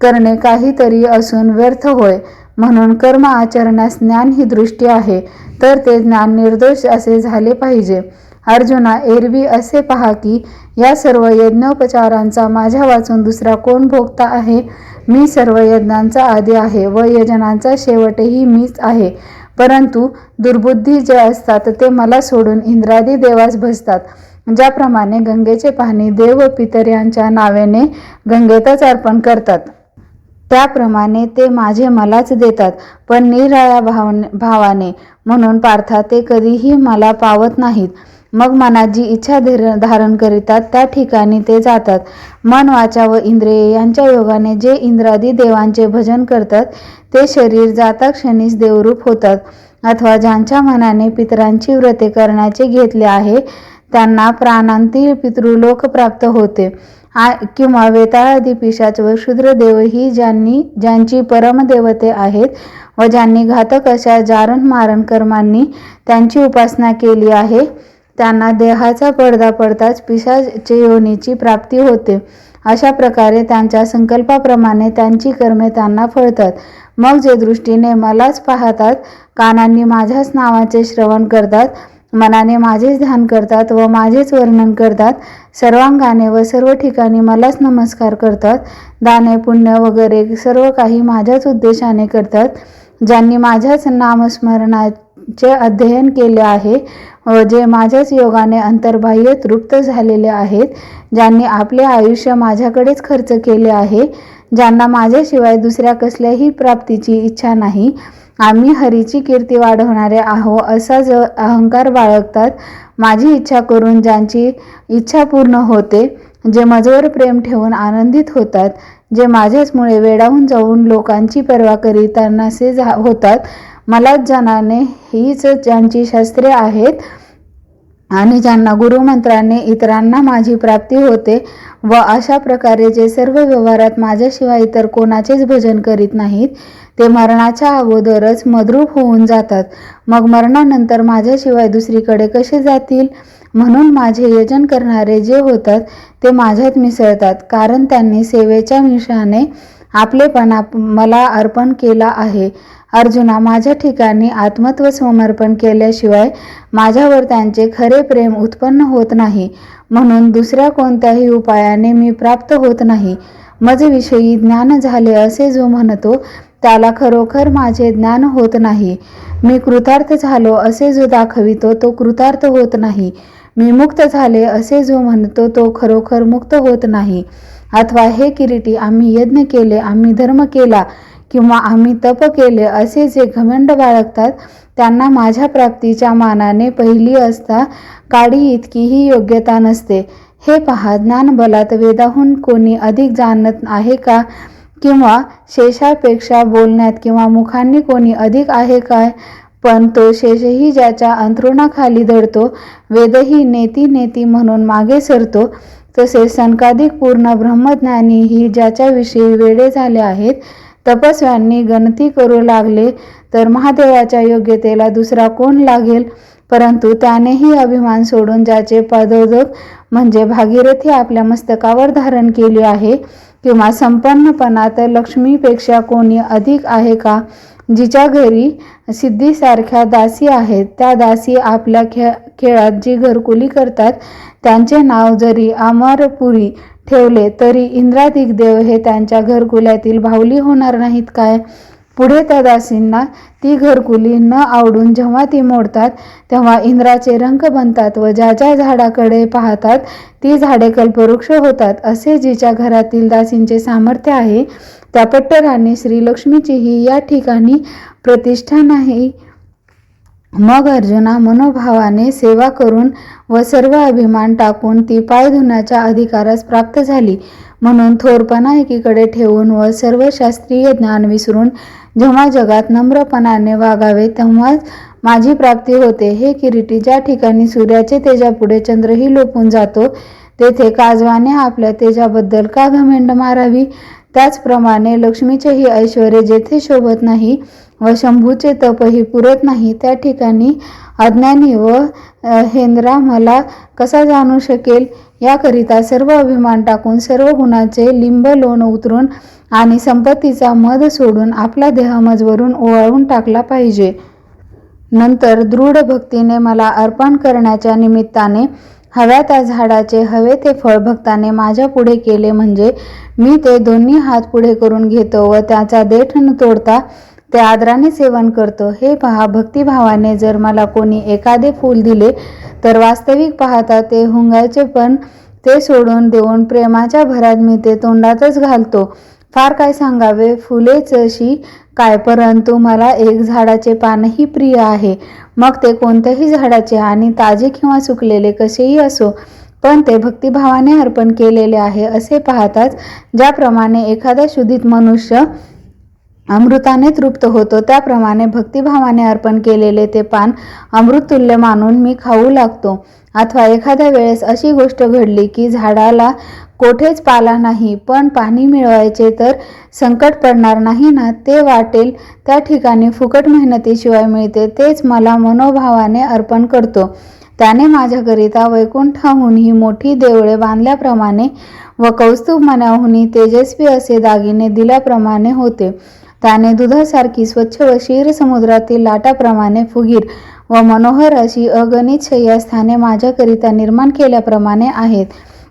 करणे काहीतरी असून व्यर्थ होय. म्हणून कर्म आचरण्यास ज्ञान ही दृष्टी आहे, तर ते ज्ञान निर्दोष असे झाले पाहिजे. अर्जुना, एरवी असे पहा की या सर्व यज्ञोपचारांचा माझ्या वाचून दुसरा कोण भोगता आहे? मी सर्व यज्ञांचा आदी आहे व यजनांचा शेवटही मीच आहे. परंतु दुर्बुद्धी जे असतात ते मला सोडून इंद्रादी देवास भजतात. ज्याप्रमाणे गंगेचे पाणी देव व पितर यांच्या नावेने गंगेतच अर्पण करतात, त्याप्रमाणे ते माझे मलाच देतात, पण निराळ्या भावाने. म्हणून पार्था, ते कधीही मला पावत नाहीत. मग मनात जी इच्छा धारण करीतात त्या ठिकाणी ते जातात. मन, वाचा व इंद्रिये यांच्या योगाने जे इंद्रादी देवांचे भजन करतात ते शरीर जाता क्षणीच देवरूप होतात. अथवा ज्यांच्या मनाने पितरांची व्रते करण्याचे घेतले आहे त्यांना प्राणांती पितृलोक प्राप्त होते. किंवा वेताळादी पिशाच व क्षुद्रदेव ही ज्यांची परमदेवते आहेत व ज्यांनी घातक अशा जारण मारण कर्मांनी त्यांची उपासना केली आहे त्यांना देहाचा पडदा पडताच पिशाच योनीची प्राप्ती होते. अशा प्रकारे त्यांच्या संकल्पाप्रमाणे त्यांची कर्मे त्यांना फळतात. मग जे दृष्टीने मलाच पाहतात, कानांनी माझ्याच नावाचे श्रवण करतात, मनाने माझेच ध्यान करतात व माझेच वर्णन करतात, सर्वांगाने व सर्व ठिकाणी मलाच नमस्कार करतात, दाने पुण्य वगैरे सर्व काही माझ्याच उद्देशाने करतात, ज्यांनी माझ्याच नामस्मरणाचे अध्ययन केले आहे व जे माझ्याच योगाने अंतर्बाह्य तृप्त झालेले आहेत, ज्यांनी आपले आयुष्य माझ्याकडेच खर्च केले आहे, ज्यांना माझ्याशिवाय दुसऱ्या कसल्याही प्राप्तीची इच्छा नाही, आम्ही हरीची कीर्ती वाढवणारे आहो असा जो अहंकार बाळगतात, माझी इच्छा करून ज्यांची इच्छा पूर्ण होते, जे माझ्यावर प्रेम ठेवून आनंदित होतात, जे माझ्याचमुळे वेडावून जाऊन लोकांची पर्वा करीतानासे होतात, मलाच जाणाने हीच ज्यांची शास्त्रे आहेत आणि ज्यांना गुरुमंत्राने इतरांना माझी प्राप्ती होते व अशा प्रकारे जे सर्व व्यवहारात माझ्याशिवाय इतर कोणाचेच भजन करीत नाहीत, ते मरणाच्या अगोदरच मद्रूप होऊन जातात. मग मरणानंतर माझ्याशिवाय दुसरीकडे कसे जातील? म्हणून माझे यजन करणारे जे होतात ते माझ्यात मिसळतात, कारण त्यांनी सेवेच्या मिषाने आपलेपणा मला अर्पण केला आहे. अर्जुना, माझ्या ठिकाणी आत्मत्व समर्पण केल्याशिवाय माझ्यावर त्यांचे खरे प्रेम उत्पन्न होत नाही. म्हणून दुसऱ्या कोणत्याही उपायाने मी प्राप्त होत नाही. मजविषयी ज्ञान झाले असे जो म्हणतो त्याला खरोखर माझे ज्ञान होत नाही. मी कृतार्थ झालो असे जो दाखवितो तो कृतार्थ होत नाही. मी मुक्त झाले असे जो म्हणतो तो खरोखर मुक्त होत नाही. अथवा हे किरीटी, आम्ही यज्ञ केले, आम्ही धर्म केला किंवा आम्ही तप केले असे जे घमंड बाळगतात त्यांना माझ्या प्राप्तीच्या मानाने पहिली असता काडी इतकीही योग्यता नसते. हे पहा, ज्ञानबलात वेदाहून कोणी अधिक जाणत आहे का? किंवा शेषापेक्षा बोलण्यात किंवा मुखांनी कोणी अधिक आहे काय? पण तो शेषही ज्याच्या अंथरुणाखाली दडतो, वेदही नेती नेती म्हणून मागे सरतो, तसे सनकादिक पूर्ण ब्रह्मज्ञानीही ज्याच्याविषयी वेडे झाले आहेत. तपस्व्यांनी गणती करू लागले तर महादेवाच्या योग्यतेला दुसरा कोण लागेल? परंतु त्यानेही अभिमान सोडून ज्याचे पदोदक म्हणजे भागीरथी आपल्या मस्तकावर धारण केली आहे, किंवा संपन्नपणात लक्ष्मीपेक्षा कोणी अधिक आहे का? जिच्या घरी सिद्धीसारख्या दासी आहेत, त्या दासी आपल्या खेळात जी घरकुली करतात त्यांचे नाव जरी अमरपुरी ठेवले तरी इंद्रादिक देव हे त्यांच्या घरकुल्यातील बाहुली होणार नाहीत काय? पुढे त्या दासींना ती घरकुली न आवडून जेव्हा ती मोडतात तेव्हा इंद्राचे रंक बनतात व ज्या ज्या झाडाकडे पाहतात ती झाडे कल्पवृक्ष होतात. असे जिच्या घरातील दासींचे सामर्थ्य आहे त्या पट्टराणी श्रीलक्ष्मीचीही या ठिकाणी प्रतिष्ठा नाही. मग अर्जुना मनोभावाने सेवा करून व सर्व अभिमान टाकून ती पाय धुण्याच्या अधिकारास प्राप्त झाली. म्हणून थोरपणा एकीकडे ठेवून व सर्व शास्त्रीय ज्ञान विसरून जेव्हा जगात नम्रपणाने वागावे तेव्हाच माझी प्राप्ती होते. हे किरीटी, ज्या ठिकाणी सूर्याचे तेजापुढे चंद्रही लोपून जातो तेथे काजवाने आपल्या तेजाबद्दल का घमेंड मारावी? त्याचप्रमाणे लक्ष्मीचेही ऐश्वर्य जेथे शोभत नाही व शंभूचे तपही पुरत नाही त्या ठिकाणी अज्ञानी व हेंद्रा मला कसा जाणू शकेल? याकरिता सर्व अभिमान टाकून सर्व गुणाचे लिंब लोण उतरून आणि संपत्तीचा मद सोडून आपला देह मजवरून ओवाळून टाकला पाहिजे. नंतर दृढ भक्तीने मला अर्पण करण्याच्या निमित्ताने हव्या त्या झाडाचे हवे ते फळ भक्ताने माझ्या पुढे केले म्हणजे मी ते दोन्ही हात पुढे करून घेतो व त्याचा देठ न तोडता ते आदराने सेवन करतो. हे पहा, भक्तिभावाने जर मला कोणी एखादे फूल दिले तर वास्तविक पाहता ते हुंगायचे, पण ते सोडून देऊन प्रेमाच्या भरात मी ते तोंडातच घालतो. फार काय सांगावे, फुलेच अशी काय, परंतु मला एक झाडाचे पानही प्रिय आहे. मग ते कोणत्याही झाडाचे आणि ताजे किंवा सुकलेले कसेही असो, पण ते भक्तिभावाने अर्पण केलेले आहे. असे पाहताच ज्याप्रमाणे एखादा शुद्धीत मनुष्य अमृताने तृप्त होतो त्याप्रमाणे भक्तिभावाने अर्पण केलेले ते पान अमृततुल्य मानून मी खाऊ लागतो. अथवा एखाद्या वेळेस अशी गोष्ट घडली की झाडाला कोठेच पाला नाही, पण पाणी मिळवायचे तर संकट पडणार नाही ना, ते वाटेल त्या ठिकाणी फुकट मेहनतीशिवाय मिळते तेच मला मनोभावाने अर्पण करतो. त्याने माझ्याकरिता वैकुंठाहूनही मोठी देवळे बांधल्याप्रमाणे व कौस्तुभमण्याहूनही तेजस्वी असे दागिने दिल्याप्रमाणे होते. त्याने दुधासारखी स्वच्छ व क्षीर समुद्रातील लाटाप्रमाणे फुगीर व मनोहर अशी अगणित शय्यास्थाने माझ्याकरिता निर्माण केल्याप्रमाणे आहेत.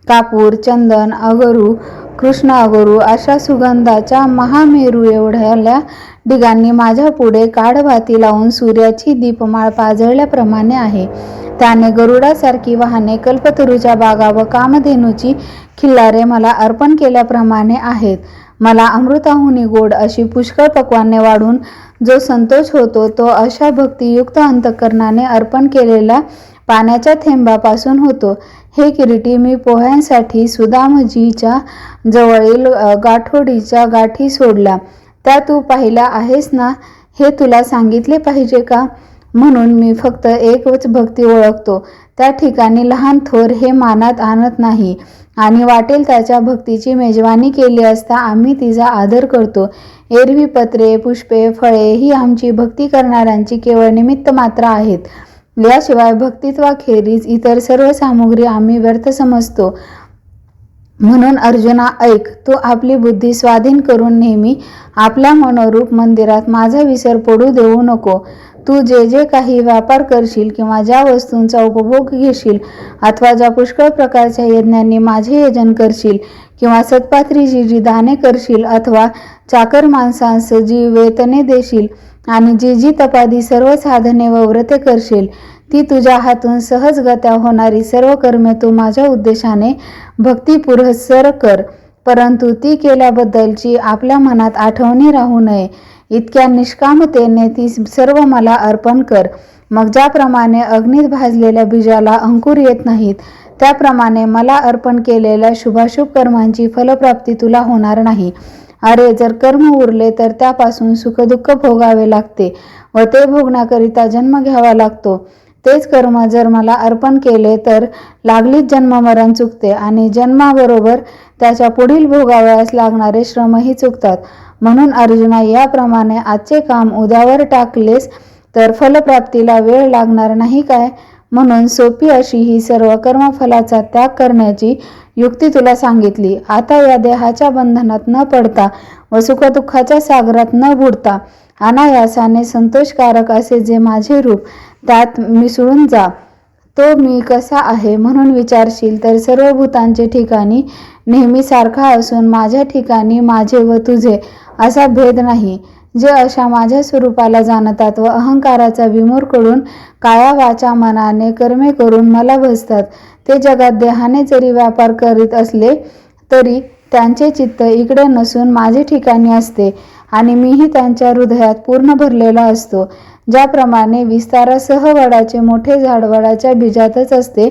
कापूर, चंदन, अगरू, कृष्ण अगरू अशा सुगंधाच्या महामेरू एवढ्या ढिगांनी माझ्या पुढे काडभाती लावून सूर्याची दीपमाळ पाजळल्याप्रमाणे आहे. त्याने गरुडासारखी वाहने, कल्पतरूच्या बागा व कामधेनूची खिल्लारे मला अर्पण केल्याप्रमाणे आहेत. मला अमृताहुनी गोड अशी पुष्कळ पक्वाने वाढून जो संतोष होतो तो अशा भक्तियुक्त अंतःकरणाने अर्पण केलेल्या पाण्याच्या थेंबापासून होतो. हे किरीटी, मी पोह्यांसाठी सुदामजीच्या जवळील गाठोडीच्या गाठी सोडल्या, त्या तू पाहिल्या आहेस ना? हे तुला सांगितले पाहिजे का? म्हणून मी फक्त एकच भक्ती ओळखतो, त्या ठिकाणी लहान थोर हे मानात आणत नाही आणि वाटेल त्याच्या भक्तीची मेजवानी केली असता आम्ही तिचा आदर करतो. एरवी पत्रे, पुष्पे, फळे ही आमची भक्ती करणाऱ्यांची केवळ निमित्त मात्र आहेत. याशिवाय भक्तित्वाखेरीज इतर सर्व सामुग्री आम्ही व्यर्थ समजतो. म्हणून अर्जुना ऐक, तू आपली बुद्धी स्वाधीन करून नेहमी आपल्या मनोरूप मंदिरात माझा विसर पडू देऊ नको. तू जे जे काही व्यापार करशील किंवा ज्या वस्तूंचा उपभोग घेशील अथवा ज्या पुष्कळ प्रकारच्या यज्ञांनी माझे यजन करशील किंवा सत्पात्रीची जी दाने करशील अथवा चाकर माणसांस जी वेतने देशील आणि जी जी तपादी सर्व साधने व व्रते करशील ती तुझ्या हातून सहजगत्या होणारी सर्व कर्मे तू माझ्या उद्देशाने भक्तिपुरस्सर कर, परंतु ती केल्याबद्दलची आपल्या मनात आठवणी राहू नये इतक्या निष्कामतेने ती सर्व मला अर्पण कर. मग ज्याप्रमाणे अग्नीत भाजलेल्या बीजाला अंकुर येत नाहीत त्याप्रमाणे मला अर्पण केलेल्या शुभाशुभ कर्मांची फलप्राप्ती तुला होणार नाही. अरे, जर कर्म उरले तर त्यापासून सुखदुःख भोगावे लागते व ते भोगण्याकरिता जन्म घ्यावा लागतो. तेच कर्म जर मला अर्पण केले तर लागलीच जन्ममरण चुकते आणि जन्माबरोबर त्याच्या पुढील भोगावयास लागणारे श्रमही चुकतात. म्हणून अर्जुना, याप्रमाणे आजचे काम उद्यावर टाकलेस तर फलप्राप्तीला वेळ लागणार नाही काय? म्हणून सोपी अशी ही सर्व कर्मफलाचा त्याग करण्याची युक्ती तुला सांगितली. आता या देहाच्या बंधनात न पडता व सुखदुःखाच्या सागरात न बुडता अनायासाने संतोषकारक असे जे माझे रूप त्यात मिसळून जा. तो मी कसा आहे म्हणून विचारशील तर सर्व भूतांचे ठिकाणी नेहमी सारखा असून माझ्या ठिकाणी माझे व तुझे असा भेद नाही. जे अशा माझ्या स्वरूपाला जाणतात व अहंकाराचा विमूर करून काया वाचा मनाने कर्मे करून मला भजतात ते जगात देहाने जरी व्यापार करीत असले तरी त्यांचे चित्त इकडे नसून माझे ठिकाणी असते आणि मीही त्यांच्या हृदयात पूर्ण भरलेला असतो. ज्याप्रमाणे विस्तारासह वडाचे मोठे झाड वडाच्या बीजातच असते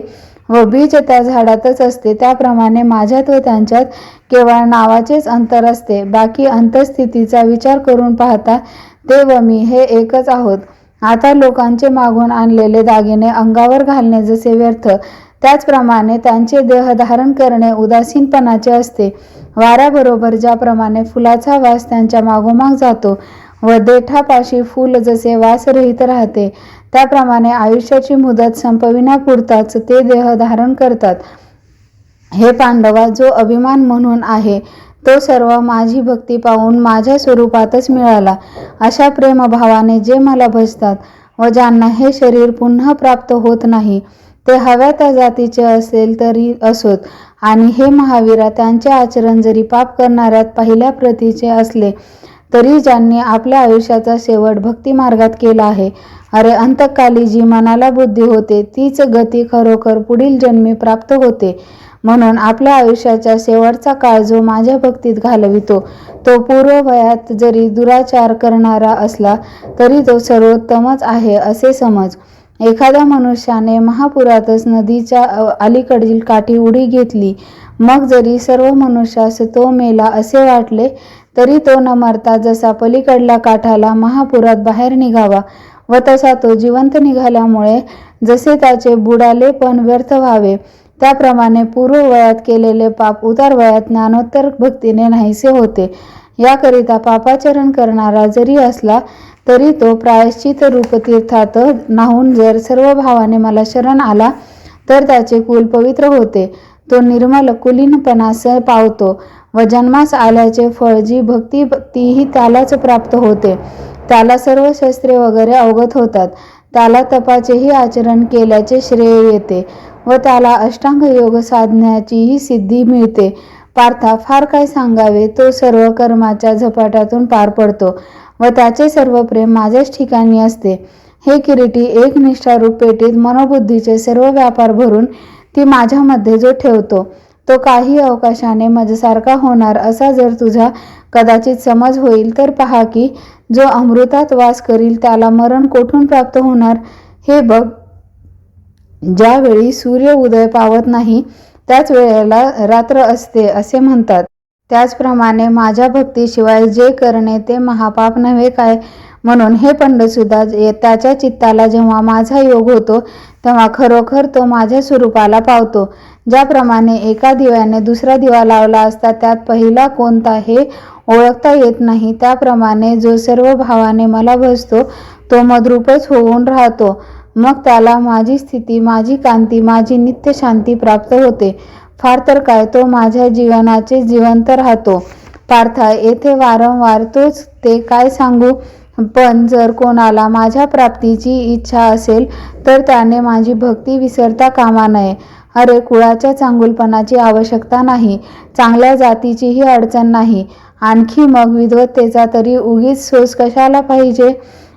व बीज त्या झाडातच असते त्याप्रमाणे माझ्यात व त्यांच्यात केवळ नावाचेच अंतर असते. बाकी अंतस्थितीचा विचार करून पाहता ते व मी हे एकच आहोत. आता लोकांचे मागून आणलेले दागिने अंगावर घालणे जसे व्यर्थ त्याचप्रमाणे त्यांचे देह धारण करणे उदासीनपणाचे असते. वाऱ्याबरोबर ज्याप्रमाणे फुलाचा वास त्यांच्या मागोमाग जातो व देठापाशी फूल जसे वासरहित राहते त्याप्रमाणे आयुष्याची मुदत संपविण्यापुरताच ते देह धारण करतात. हे पांडवा, जो अभिमान म्हणून आहे तो सर्व माझी भक्ती पाहून माझ्या स्वरूपातच मिळाला. अशा प्रेमभावाने जे मला भजतात व ज्यांना हे शरीर पुन्हा प्राप्त होत नाही ते हव्या त्या जातीचे असेल तरी असोत आणि हे महावीरा, त्यांचे आचरण जरी पाप करणाऱ्यात पहिल्या प्रतीचे असले तरी ज्यांनी आपल्या आयुष्याचा शेवट भक्ती मार्गात केला आहे. अरे, अंतकाली जी मनाला बुद्धी होते तीच गती खरोखर पुढील जन्मी प्राप्त होते. म्हणून आपल्या आयुष्याच्या शेवटचा काळ जो माझ्या भक्तीत घालवितो तो पूर्व वयात जरी दुराचार करणारा असला तरी तो सर्वोत्तमच आहे असे समज. एखाद्या मनुष्याने महापुरातच नदीच्या अलीकडील काठी उडी घेतली, मग जरी सर्व मनुष्यास तो मेला असे वाटले तरी तो न मरता जसा पलीकडल्या काठाला महापुरात बाहेर निघावा व तसा तो जिवंत निघाल्यामुळे जसे त्याचे बुडाले पण व्यर्थ व्हावे त्याप्रमाणे पूर्व वयात केलेले पाप उतार वयात ज्ञानोत्तर भक्तीने नाहीसे होते. याकरिता पापाचरण करणारा जरी असला तरी तो प्रायश्चित रूप तीर्थात न्हाऊन जर सर्व भावाने मला शरण आला तर त्याचे कुल पवित्र होते. तो निर्मल कुलीनपणास पावतो व जन्मास आल्याचे फळ जी भक्ती तीही त्यालाच प्राप्त होते. त्याला सर्व शस्त्रे वगैरे अवगत होतात. त्याला तपाचेही आचरण केल्याचे श्रेय येते व त्याला अष्टांग योग साधण्याचीही सिद्धी मिळते. पार्था, फार काय सांगावे, तो सर्व कर्माच्या झपाट्यातून पार पडतो व त्याचे सर्व प्रेम माझ्याच ठिकाणी असते. हे किरीटी, एक निष्ठारूप पेटीत मनोबुद्धीचे सर्व व्यापार भरून ती माझ्यामध्ये जो ठेवतो तो काही अवकाशाने माझ्यासारखा होणार असा जर तुझा कदाचित समज होईल तर पहा की जो अमृतात वास करील त्याला मरण कोठून प्राप्त होणार हे बघ. ज्यावेळी सूर्य उदय पावत नाही त्याच वेळेला रात्र असते असे म्हणतात. त्याचप्रमाणे माझ्या भक्तीशिवाय जे करणे ते महापाप नव्हे काय? म्हणून हे पंडसुद्धा, त्याच्या चित्ताला जेव्हा माझा योग होतो तेव्हा खरोखर तो माझ्या स्वरूपाला पावतो. ज्याप्रमाणे एका दिव्याने दुसरा दिवा लावला असता त्यात पहिला कोणता हे ओळखता येत नाही त्याप्रमाणे जो सर्व भावाने मला भजतो तो मद्रूपच होऊन राहतो. मग त्याला माझी स्थिती, माझी कांती, माझी नित्य शांती प्राप्त होते. फार तर काय, तो माझ्या जीवनाचे जिवंत राहतो. पार्था, येथे वारंवार तोच ते काय सांगू, पण जर कोणाला माझ्या प्राप्तीची इच्छा असेल तर त्याने माझी भक्ती विसरता कामा नये. अरे, कुळाच्या चांगुलपणाची आवश्यकता नाही, चांगल्या जातीचीही अडचण नाही, आणखी मग विद्वत्तेचा तरी उगीच सोस कशाला पाहिजे?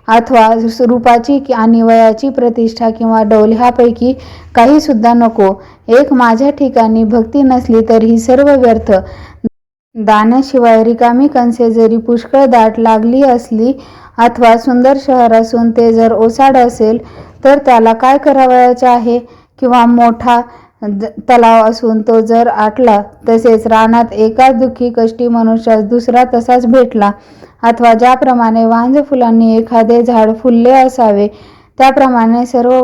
अथवा रूपाची आणि वयाची प्रतिष्ठा किंवा डौल ह्यापैकी काही सुद्धा नको. एक माझ्या ठिकाणी भक्ती नसली तर ही सर्व व्यर्थ. दाण्याशिवाय रिकामी कणसे जरी पुष्कळ दाट लागली असली अथवा सुंदर शहर असून ते जर ओसाड असेल तर त्याला काय करावयाचे आहे? किंवा मोठा तलाव असून तो जर आटला, तसेच रानात एका दुःखी कष्टी मनुष्यास दुसरा तसाच भेटला, अथवा ज्याप्रमाणे वांज फुलांनी एखादे झाड फुलले असावे त्याप्रमाणे सर्व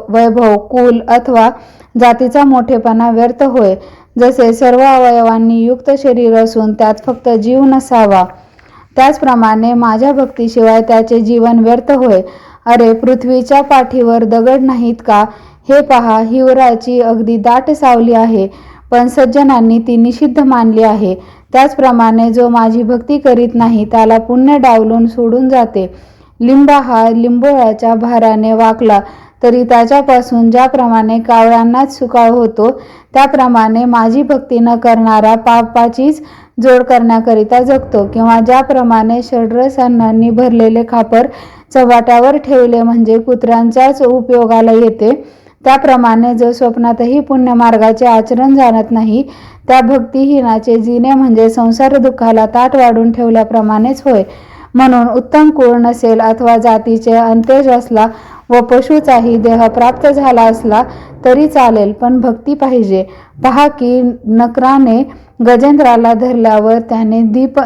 वैभव, कुल अथवा जातीचा मोठेपणा व्यर्थ होय. जसे सर्व अवयवांनी युक्त शरीर असून त्यात फक्त जीव नसावा, त्याचप्रमाणे माझ्या भक्तीशिवाय त्याचे जीवन व्यर्थ होय. अरे, पृथ्वीच्या पाठीवर दगड नाहीत का? हे पहा, हिवराची अगदी दाट सावली आहे, पण सज्जनांनी ती निषिद्ध मानली आहे. त्याचप्रमाणे जो माझी भक्ती करीत नाही त्याला पुण्य डावलून सोडून जाते. लिंबा हा लिंबोळ्याच्या भाराने वाकला तरी त्याच्यापासून ज्याप्रमाणे कावळ्यांनाच सुकाळ होतो, त्याप्रमाणे माझी भक्ती न करणारा पापाचीच जोड करण्याकरिता जगतो. किंवा ज्याप्रमाणे षड्रसांनी भरलेले खापर चव्हाट्यावर ठेवले म्हणजे कुत्र्यांच्याच उपयोगाला येते, त्याप्रमाणे जो स्वप्नातही पुण्यमार्गाचे आचरण जाणत नाही त्या भक्तिहीनाचे जिने म्हणजे संसार दुःखाला ताट वाढून ठेवल्याप्रमाणेच होय. म्हणून उत्तम कुळ नसेल अथवा जातीचे अंत्यज असला व पशुचाही देह प्राप्त झाला असला तरी चालेल, पण भक्ती पाहिजे. पहा की नकराने गजेंद्राला धरल्यावर त्याने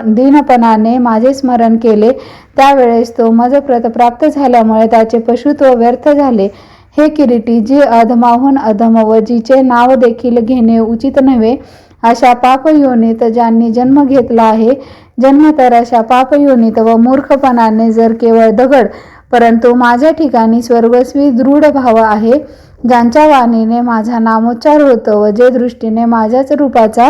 दीनपणाने माझे स्मरण केले, त्यावेळेस तो मजप्रत प्राप्त झाल्यामुळे त्याचे पशुत्व व्यर्थ झाले. हे किरीटी, जी अधमाहून अधम व जिचे नाव देखील घेणे उचित नव्हे अशा पापयोनीत ज्यांनी जन्म घेतला आहे, जन्म तर अशा पापयोनीत व मूर्खपणाने जर केवळ दगड, परंतु माझ्या ठिकाणी स्वर्गस्वी दृढ भाव आहे, ज्यांच्या वाणीने माझा नामोच्चार होतो व जे दृष्टीने माझ्याच रूपाचा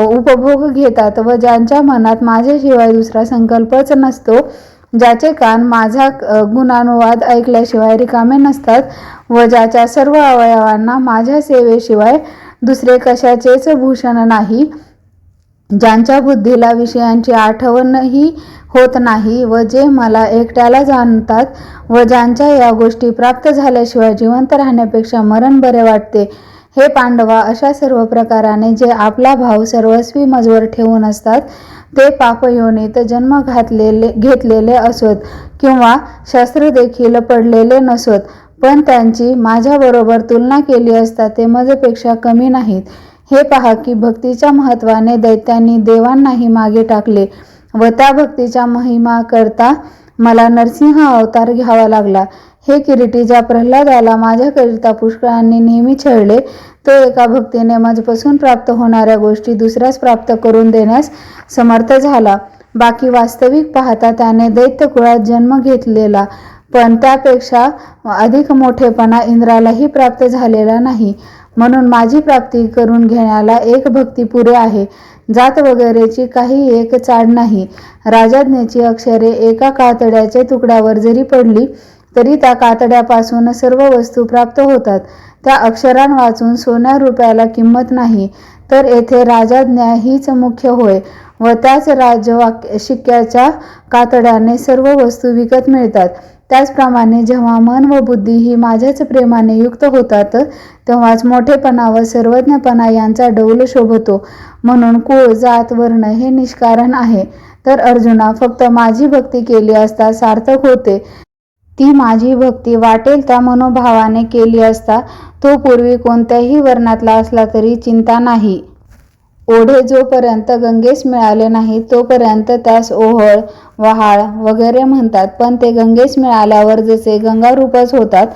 उपभोग घेतात व ज्यांच्या मनात माझ्याशिवाय दुसरा संकल्पच नसतो, ज्याचे कान माझा गुणानुवाद ऐकल्याशिवाय रिकामे नसतात व ज्याच्या सर्व अवयवांना माझ्या सेवेशिवाय दुसरे कशाचेच भूषण नाही, ज्यांच्या बुद्धीला विषयांची आठवणही होत नाही व जे मला एकट्याला जाणतात व ज्यांच्या या गोष्टी प्राप्त झाल्याशिवाय जिवंत राहण्यापेक्षा मरण बरे वाटते. हे पांडवा, अशा सर्व प्रकाराने जे आपला भाव सर्वस्वी मजवर ठेवून असतात ते पापयोनीत जन्म घेतलेले असोत किंवा शस्त्र देखील पडलेले नसोत, पण त्यांची माझ्याबरोबर तुलना केली असता ते मजपेक्षा कमी नाहीत. हे पहा की भक्तीच्या महत्वाने दैत्यांनी देवांनाही मागे टाकले व त्या भक्तीच्या महिमा करता मला नरसिंह अवतार घ्यावा लागला. हे किरीटी, ज्या प्रल्हादाला माझ्याकरिता पुष्कळांनी नेहमी छळले, तो एका भक्तीने मजपासून प्राप्त होणाऱ्या गोष्टी दुसऱ्यास प्राप्त करून देण्यास समर्थ झाला. बाकी वास्तविक पाहता त्याने दैत्य कुळात जन्म घेतलेला, पण त्यापेक्षा अधिक मोठेपणा इंद्रालाही प्राप्त झालेला नाही. म्हणून माझी प्राप्ती करून घेण्याला एक भक्ती पुरे आहे. जात वगैरेची काही एक चाड नाही. राजाज्ञेची अक्षरे एका कातड्याच्या तुकड्यावर जरी पडली तरी त्या कातड्यापासून सर्व वस्तू प्राप्त होतात. त्या अक्षरांवाचून सोन्या रुपयाला किंमत नाही, तर येथे राजाज्ञा हीच मुख्य होय व त्याच शिक्क्याच्या कातड्याने सर्व वस्तू विकत मिळतात. त्याचप्रमाणे जेव्हा मन व बुद्धी ही माझ्याच प्रेमाने युक्त होतात तेव्हाच मोठेपणा व सर्वज्ञपणा यांचा डौल शोभतो. म्हणून कुळ, जात, वर्ण हे निष्कारण आहे. तर अर्जुना, फक्त माझी भक्ती केली असता सार्थक होते. ती माझी भक्ती वाटेल त्या मनोभावाने केली असता तो पूर्वी कोणत्याही वर्णातला असला तरी चिंता नाही. ओढे जोपर्यंत गंगेस मिळाले नाही तोपर्यंत त्यास ओहळ, वहाळ वगैरे म्हणतात, पण ते गंगेस मिळाल्यावर जसे गंगारूपच होतात.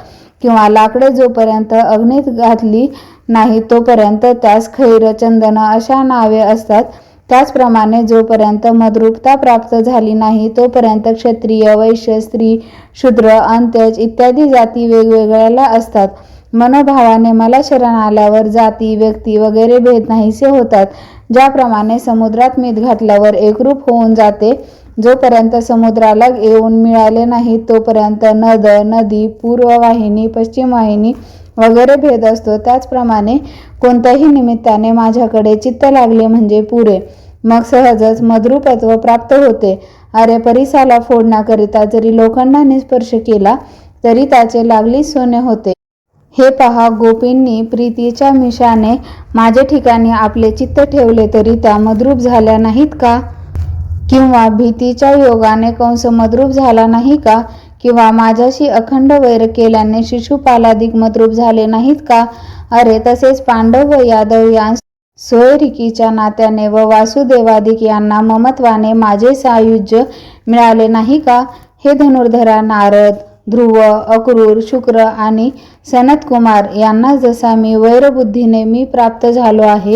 किंवा लाकडे जोपर्यंत अग्नीत घातली नाही तोपर्यंत त्यास खैर, चंदन अशा नावे असतात. त्याचप्रमाणे जोपर्यंत मद्रूपता प्राप्त झाली नाही तोपर्यंत क्षत्रिय, वैश्य, स्त्री, शूद्र, अंत्यज इत्यादी जाती वेगवेगळ्या असतात. मनोभावाने मला शरण आल्यावर जाती, व्यक्ती वगैरे भेद नाहीसे होतात. ज्याप्रमाणे समुद्रात मीठ घातल्यावर एकरूप होऊन जाते जोपर्यंत समुद्राला येऊन मिळाले नाही तोपर्यंत नद, नदी, पूर्व वाहिनी, पश्चिम वाहिनी वगैरे भेद असतो. त्याचप्रमाणे कोणत्याही निमित्ताने माझ्याकडे चित्त लागले म्हणजे पुरे, मग सहजच मद्रूपत्व प्राप्त होते. अरे परिसाला फोडण्याकरिता जरी लोखंडाने स्पर्श केला तरी त्याचे लागलीच सोने होते. हे पहा, गोपींनी प्रीतीच्या मिशाने माझे ठिकाणी आपले चित्त ठेवले तरी त्या मद्रूप झाल्या नाहीत का? किंवा भीतीच्या योगाने कंस मद्रूप झाला नाही का? किंवा माझ्याशी अखंड वैर केल्याने शिशुपालादिक मद्रूप झाले नाहीत का? अरे तसेच पांडव व यादव यांस सोयरिकीच्या नात्याने व वासुदेवादिक यांना ममत्वाने माझे सायुज्य मिळाले नाही का? हे धनुर्धरा, नारद, ध्रुव, अक्रूर, शुक्र आणि सनतकुमार यांना जसा मी वैरबुद्धीने मी प्राप्त झालो आहे,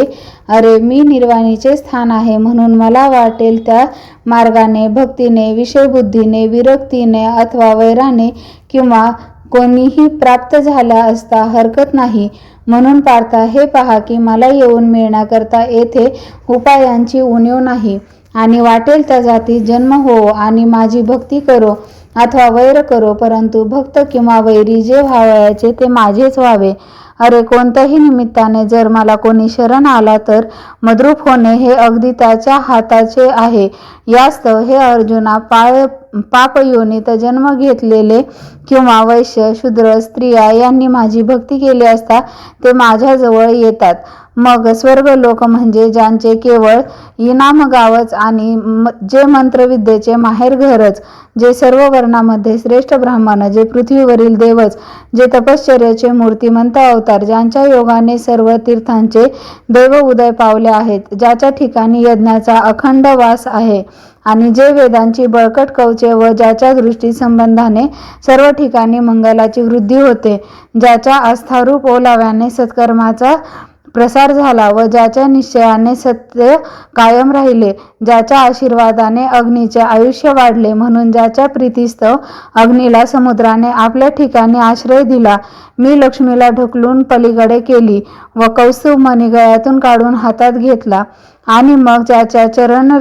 अरे मी निर्वाणीचे स्थान आहे म्हणून मला वाटेल त्या मार्गाने, भक्तीने, विषयबुद्धीने, विरक्तीने अथवा वैराने किंवा कोणीही प्राप्त झाला असता हरकत नाही. म्हणून पार्था, हे पहा की मला येऊन मिळण्याकरता येथे उपायांची उणीव नाही आणि वाटेल त्या जाती जन्म हो आणि माझी भक्ती करो अथवा वैर करो, परंतु भक्त किंवा वैरी जे व्हावयाचे ते माझेच व्हावे. अरे कोणत्याही निमित्ताने जर मला कोणी शरण आला तर मद्रूप होणे हे अगदी त्याच्या हाताचे आहे. यास्तव हे अर्जुना, पापयोनीत जन्म घेतलेले किंवा वैश्य, शूद्र, स्त्रिया यांनी माझी भक्ती केली असता ते माझ्याजवळ येतात. मग स्वर्गलोक म्हणजे ज्यांचे केवळ इनाम गावच आणि जे मंत्रविद्येचे माहेर घरच, जे सर्व वर्णामध्ये श्रेष्ठ ब्राह्मण, जे पृथ्वीवरील देवच, जे तपश्चर्याचे मूर्तिमंत अवतार, ज्यांच्या योगाने सर्व तीर्थांचे देव उदय पावले आहेत, ज्याच्या ठिकाणी यज्ञाचा अखंड वास आहे आणि जे वेदांची बळकट कवचे व ज्याच्या दृष्टी संबंधाने सर्व ठिकाणी मंगलाची वृद्धी होते, ज्याच्या आस्थारूप ओलाव्याने सत्कर्माचा प्रसार झाला व ज्याच्या निश्चयाने सत्य कायम राहिले, ज्याच्या आशीर्वादाने अग्नीचे आयुष्य वाढले, म्हणून ज्याच्या प्रीतीस्तव अग्नीला समुद्राने आपल्या ठिकाणी आश्रय दिला, मी लक्ष्मीला ढकलून पलीकडे केली व कौस्तुभ मणी गळ्यातून काढून हातात घेतला आणि मग ज्याच्या चरण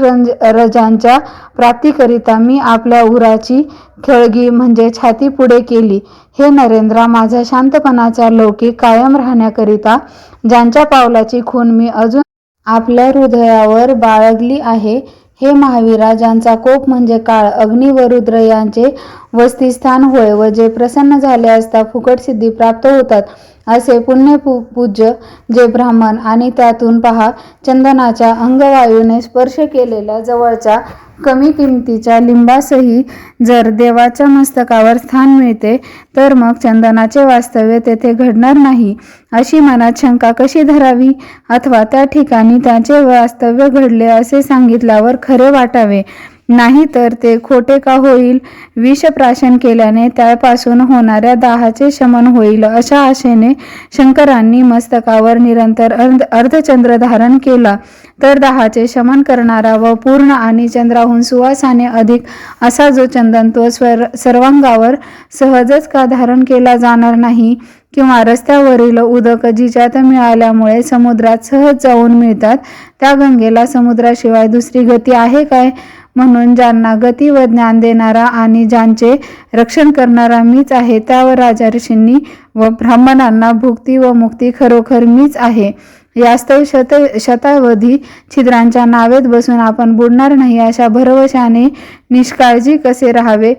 रजांच्या प्राप्तीकरिता मी आपल्या उराची खळगी म्हणजे छाती पुढे केली. हे नरेंद्रा, माझ्या शांतपणाचा लौकिक कायम राहण्याकरिता ज्यांच्या पावलाची खून मी अजून आपल्या हृदयावर बाळगली आहे, हे महावीरा, ज्यांचा कोप म्हणजे काळ, अग्नी व रुद्र यांचे वस्तिस्थान होय व जे प्रसन्न झाले असता फुकट सिद्धी प्राप्त होतात, असे पुण्यपूज्य जे ब्राह्मण आणि त्यातून पहा, चंदनाच्या अंगवायूने स्पर्श केलेल्या जवळच्या कमी किमतीच्या लिंबासही जर देवाच्या मस्तकावर स्थान मिळते तर मग चंदनाचे वास्तव्य तेथे घडणार नाही अशी मनात शंका कशी धरावी? अथवा त्या ठिकाणी त्याचे वास्तव्य घडले असे सांगितल्यावर खरे वाटावे, नाही तर ते खोटे का होईल? विषप्राशन केल्याने त्यापासून होणाऱ्या दाहाचे शमन होईल अशा आशेने शंकरांनी मस्तकावर निरंतर अर्धचंद्र धारण केला तर दाहाचे शमन करणारा व पूर्ण आणि चंद्राहून सुवासाने अधिक असा जो चंदन तो सर्वांगावर सहजच का धारण केला जाणार नाही? किंवा रस्त्यावरील उदक जिच्यात मिळाल्यामुळे समुद्रात सहज जाऊन मिळतात त्या गंगेला समुद्राशिवाय दुसरी गती आहे काय? म्हणून ज्यांना गती व ज्ञान देणारा आणि ज्यांचे रक्षण करणारा मीच आहे, त्यावर राजा ऋषींनी व ब्राह्मणांना भुक्ती व मुक्ती खरोखर मीच आहे. यास्तव शतावधी छिद्रांच्या नावेत बसून आपण बुडणार नाही अशा भरवशाने निष्काळजी कसे राहावे?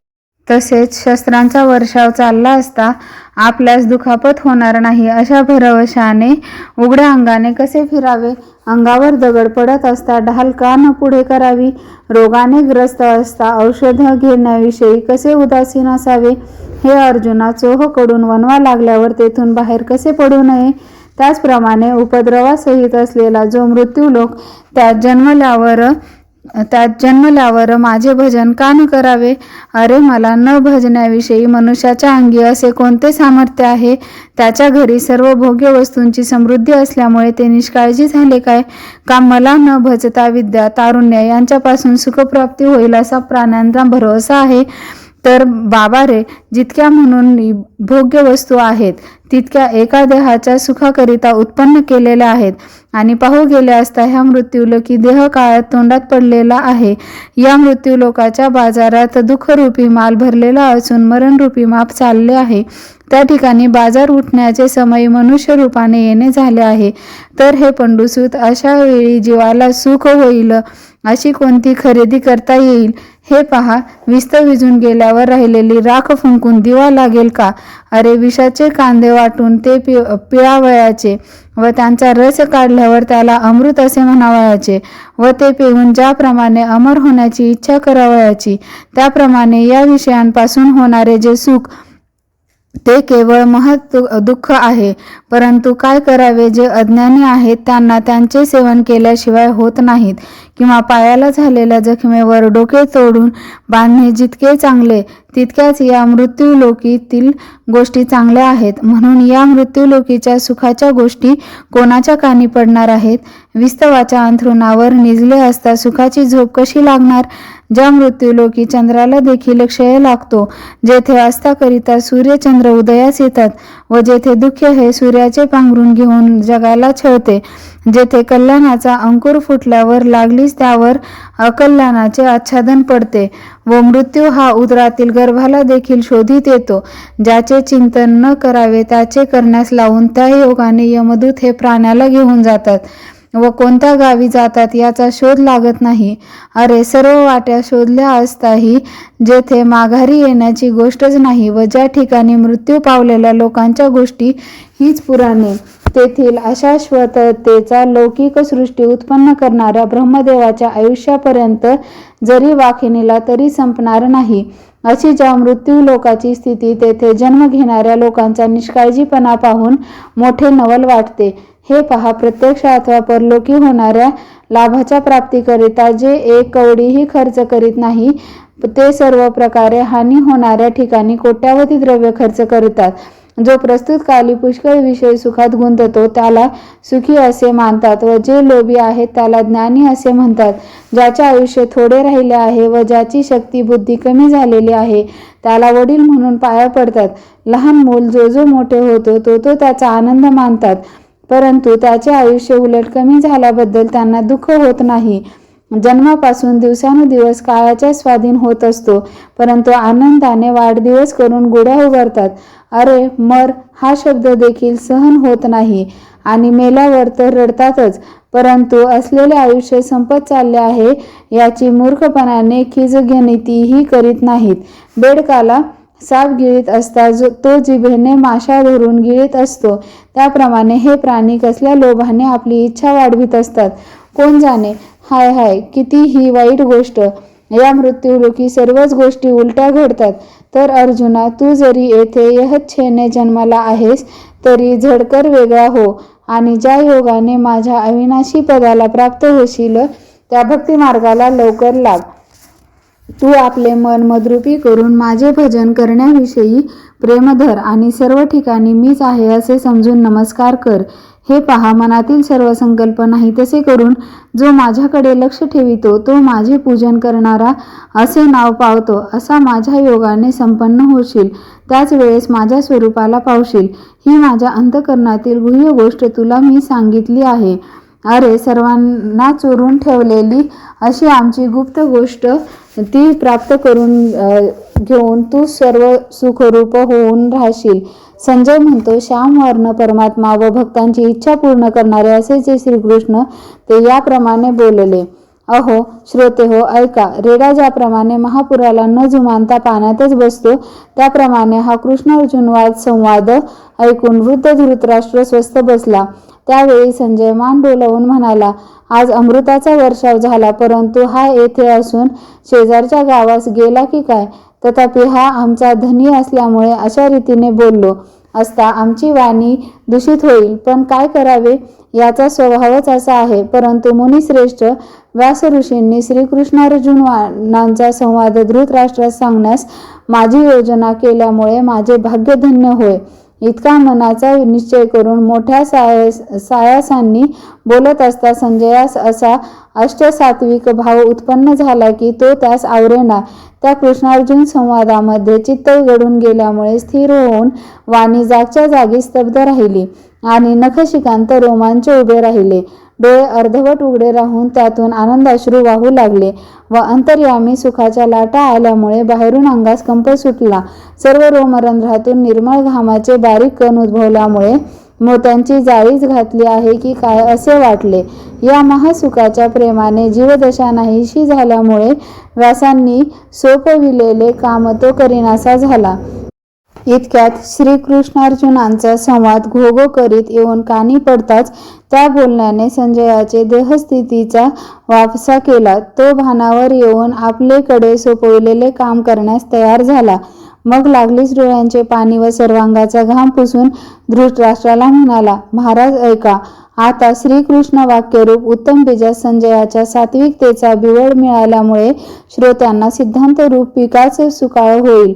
तसेच शस्त्रांचा वर्षाव चालला असता आपल्यास दुखापत होणार नाही अशा भरवशाने उघड्या अंगाने कसे फिरावे? अंगावर दगड पडत असता ढाल का न पुढे करावी? रोगाने ग्रस्त असता औषध घेण्याविषयी कसे उदासीन असावे? हे अर्जुना, चोहकडून वणवा लागल्यावर तेथून बाहेर कसे पडू नये? त्याचप्रमाणे उपद्रवासहित असलेला जो मृत्यूलोक त्यात जन्मल्यावर माझे भजन का न करावे? अरे मला न भजण्याविषयी मनुष्याच्या अंगी असे कोणते सामर्थ्य आहे? त्याच्या घरी सर्व भोग्य वस्तूंची समृद्धी असल्यामुळे ते निष्काळजी झाले काय? का मला न भजता विद्या, तारुण्य यांच्यापासून सुखप्राप्ती होईल असा प्राण्यांचा भरोसा आहे? तर बाबा रे, जितक्या म्हणून भोग्य वस्तू आहेत तितक्या एका देहाच्या सुखाकरिता उत्पन्न केलेल्या आहेत आणि पाहू गेले असता ह्या मृत्यूलोकी देह काळात तोंडात पडलेला आहे. या मृत्यूलोकाच्या बाजारात दुःखरूपी माल भरलेला असून मरणरूपी माप चालले आहे. त्या ठिकाणी बाजार उठण्याचे समय मनुष्य रूपाने येणे झाले आहे. तर हे पंडुसूत, अशा वेळी जीवाला सुख होईल अशी कोणती खरेदी करता येईल? हे पहा, विस्त विजून गेल्यावर राहिलेली राख फुंकून दिवा लागेल का? अरे, विषाचे कांदे वाटून ते पिळावयाचे व त्यांचा रस काढल्यावर त्याला अमृत असे म्हणावयाचे व ते पिऊन ज्याप्रमाणे अमर होण्याची इच्छा करावयाची, त्याप्रमाणे या विषयांपासून होणारे जे सुख ते केवळ महत् दुःख आहे. परंतु काय करावे, जे अज्ञानी आहेत त्यांना त्यांचे सेवन केल्याशिवाय होत नाहीत. किंवा पायाला झालेल्या जखमेवर डोके तोडून बांधणे जितके चांगले, तितक्याच या मृत्यूलोकीतील गोष्टी चांगल्या आहेत. म्हणून या मृत्यूलोकीच्या सुखाच्या गोष्टी कोणाच्या कानी पडणार आहेत? विस्तवाच्या अंथरुणावर निजले असता सुखाची झोप कशी लागणार? ज्या मृत्यूलोकी चंद्राला देखील क्षय लागतो, जेथे अस्ताकरिता सूर्यचंद्र उदयास येतात व जेथे दुःख हे सूर्याचे पांघरून घेऊन जगाला छळते, जेथे कल्याणाचा अंकुर फुटल्यावर लागलीच त्यावर अकल्याणाचे आच्छादन पडते व मृत्यू हा उदरातील गर्भाला देखील शोधित येतो, ज्याचे चिंतन न करावे त्याचे करण्यास लावून त्या योगाने यमदूत हे प्राण्याला घेऊन जातात व कोणत्या गावी जातात याचा शोध लागत नाही. अरे, सर्व वाट्या शोधल्या असताही जेथे माघारी येण्याची गोष्टच नाही व ज्या ठिकाणी मृत्यू पावलेल्या लोकांच्या गोष्टी हीच पुराणे, तेथील अशाश्वततेचा लौकिक सृष्टी उत्पन्न करणाऱ्या ब्रह्मदेवाच्या आयुष्यापर्यंत जरी वाखिनीला तरी संपणार नाही. अशी ज्या मृत्यू लोकाची स्थिती, तेथे जन्म घेणाऱ्या लोकांचा निष्काळजीपणा पाहून मोठे नवल वाटते. हे पहा, प्रत्यक्ष अथवा परलोकी होणाऱ्या लाभाच्या प्राप्तीकरिता जे एक कवडीही खर्च करीत नाही, ते सर्व प्रकारे हानी होणाऱ्या ठिकाणी कोट्यावधी द्रव्य खर्च करतात. जो प्रस्तुत काली पुष्कळ विषय सुखात गुंततो त्याला सुखी असे मानतात व जे लोभी आहेत त्याला ज्ञानी असे म्हणतात. ज्याचे आयुष्य थोडे राहिले आहे व ज्याची शक्ती बुद्धी कमी झालेली आहे त्याला वडील म्हणून पाया पडतात. लहान मूल जो मोठे होतो तो त्याचा आनंद मानतात, परंतु त्याचे आयुष्य उलट कमी झाल्याबद्दल त्यांना दुःख होत नाही. जन्मापासून दिवसानुदिवस काळाच्या स्वाधीन होत असतो, परंतु आनंदाने वाढदिवस करून गुढ्या उभारतात. अरे, मर हा शब्द देखील सहन होत नाही आणि मेल्यावर तर रडतातच, परंतु असलेले आयुष्य संपत चालले आहे याची मूर्खपणाने खिजगणितीही करीत नाहीत. बेडकाला साप गिळीत असता तो जिभेने माशा धरून गिळीत असतो, त्याप्रमाणे हे प्राणी कसल्या लोभाने आपली इच्छा वाढवित असतात, कोण जाणे. हाय हाय, किती ही वाईट गोष्ट. या मृत्यूलोकी सर्वच गोष्टी उलट्या घडतात. तर अर्जुना, तू जरी येथे यहच्छेने जन्माला आहेस तरी झडकर वेगळा हो आणि ज्या योगाने माझ्या अविनाशी पदाला प्राप्त होशील त्या भक्ती मार्गाला लवकर लाग. तू आपले मन मद्रूपी करून माझे भजन करण्याविषयी प्रेम धर आणि सर्व ठिकाणी मीच आहे असे समजून नमस्कार कर. हे पहा, मनातील सर्व संकल्प नाही तसे करून जो माझ्याकडे लक्ष ठेवितो तो माझे पूजन करणारा असे नाव पावतो. असा माझ्या योगाने संपन्न होशील, त्याच वेळेस माझ्या स्वरूपाला पावशील. ही माझ्या अंतःकरणातील गुह्य गोष्ट तुला मी सांगितली आहे. अरे, सर्वांना चोरून ठेवलेली अशी आमची गुप्त गोष्ट ती प्राप्त करून घेऊन तू सर्व सुखरूप होऊन राहशील. संजय म्हणतो, श्यामवर्ण परमात्मा व भक्तांची इच्छा पूर्ण करणारे असे जे श्रीकृष्ण ते याप्रमाणे बोलले. अहो श्रोते हो, ऐका. रेडा ज्याप्रमाणे महापुराला न जुमानता पाण्यातच बसतो, त्याप्रमाणे हा कृष्ण अर्जुन वाद संवाद ऐकून वृद्ध धृतराष्ट्र स्वस्थ बसला. त्यावेळी संजय मान डोलावून म्हणाला, आज अमृताचा वर्षाव झाला, परंतु हा येथे असून शेजारच्या गावास गेला की काय? तथापि हा आमचा धनी असल्यामुळे अशा रीतीने बोललो असता आमची वाणी दूषित होईल. पण काय करावे, याचा स्वभावच असा आहे. परंतु मुनिश्रेष्ठ व्यास ऋषींनी श्रीकृष्णार्जुनांचा संवाद धृतराष्ट्रास सांगण्यास माझी योजना केल्यामुळे माझे भाग्य धन्य होय. इतका मनाचा निश्चय करून मोठ्या सायासांनी बोलत असता संजयास असा अष्टसात्विक भाव उत्पन्न झाला की तो त्यास आवरेना. त्या कृष्णार्जुन संवादामध्ये चित्त गढून गेल्यामुळे स्थिर होऊन वाणी जागच्या जागी स्तब्ध राहिली आणि नखशिकांत रोमांच उभे राहिले. डोळे अर्धवट उघडे राहून त्यातून आनंदाश्रू वाहू लागले व अंतर्यामी सुखाच्या लाटा आल्यामुळे बाहेरून अंगास कंप सुटला. सर्व रोमरंध्रातून निर्मळ घामाचे बारीक कण उद्भवल्यामुळे मोत्यांची जाळीच घातली आहे की काय असे वाटले. या महासुखाच्या प्रेमाने जीवदशा नाहीशी झाल्यामुळे व्यासांनी सोपविलेले काम तो करीनासा झाला. इतक्यात श्रीकृष्णार्जुनांचा संवाद घोघो करीत येऊन कानी पडताच त्या बोलण्याने संजयाचे देहस्थितीचा वापसा केला. तो भानावर येऊन आपलेकडे सोपविलेले काम करण्यास तयार झाला. मग लागलीच डोळ्यांचे पाणी व सर्वांगाचा घाम पुसून धृतराष्ट्राला म्हणाला, महाराज ऐका. आता श्रीकृष्ण वाक्यरूप उत्तम बीजात संजयाच्या सात्विकतेचा बिवड मिळाल्यामुळे श्रोत्यांना सिद्धांत रूप पिकाच सुकाळ होईल.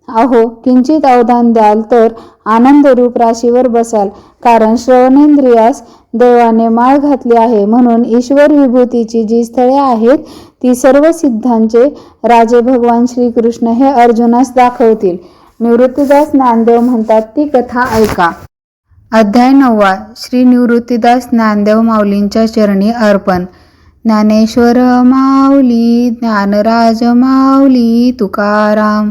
अहो, किंचित अवधान द्याल तर आनंदरूप राशीवर बसाल. कारण श्रवणेंद्रियास देवाने माळ घातली आहे, म्हणून ईश्वर विभूतीची जी स्थळे आहेत ती सर्व सिद्धांचे राजे भगवान श्रीकृष्ण हे अर्जुनास दाखवतील. निवृत्तीदास ज्ञानदेव म्हणतात ती कथा ऐका. अध्याय 9. श्री निवृत्तीदास ज्ञानदेव माऊलींच्या चरणी अर्पण. ज्ञानेश्वर माऊली, ज्ञानराज माऊली, तुकाराम.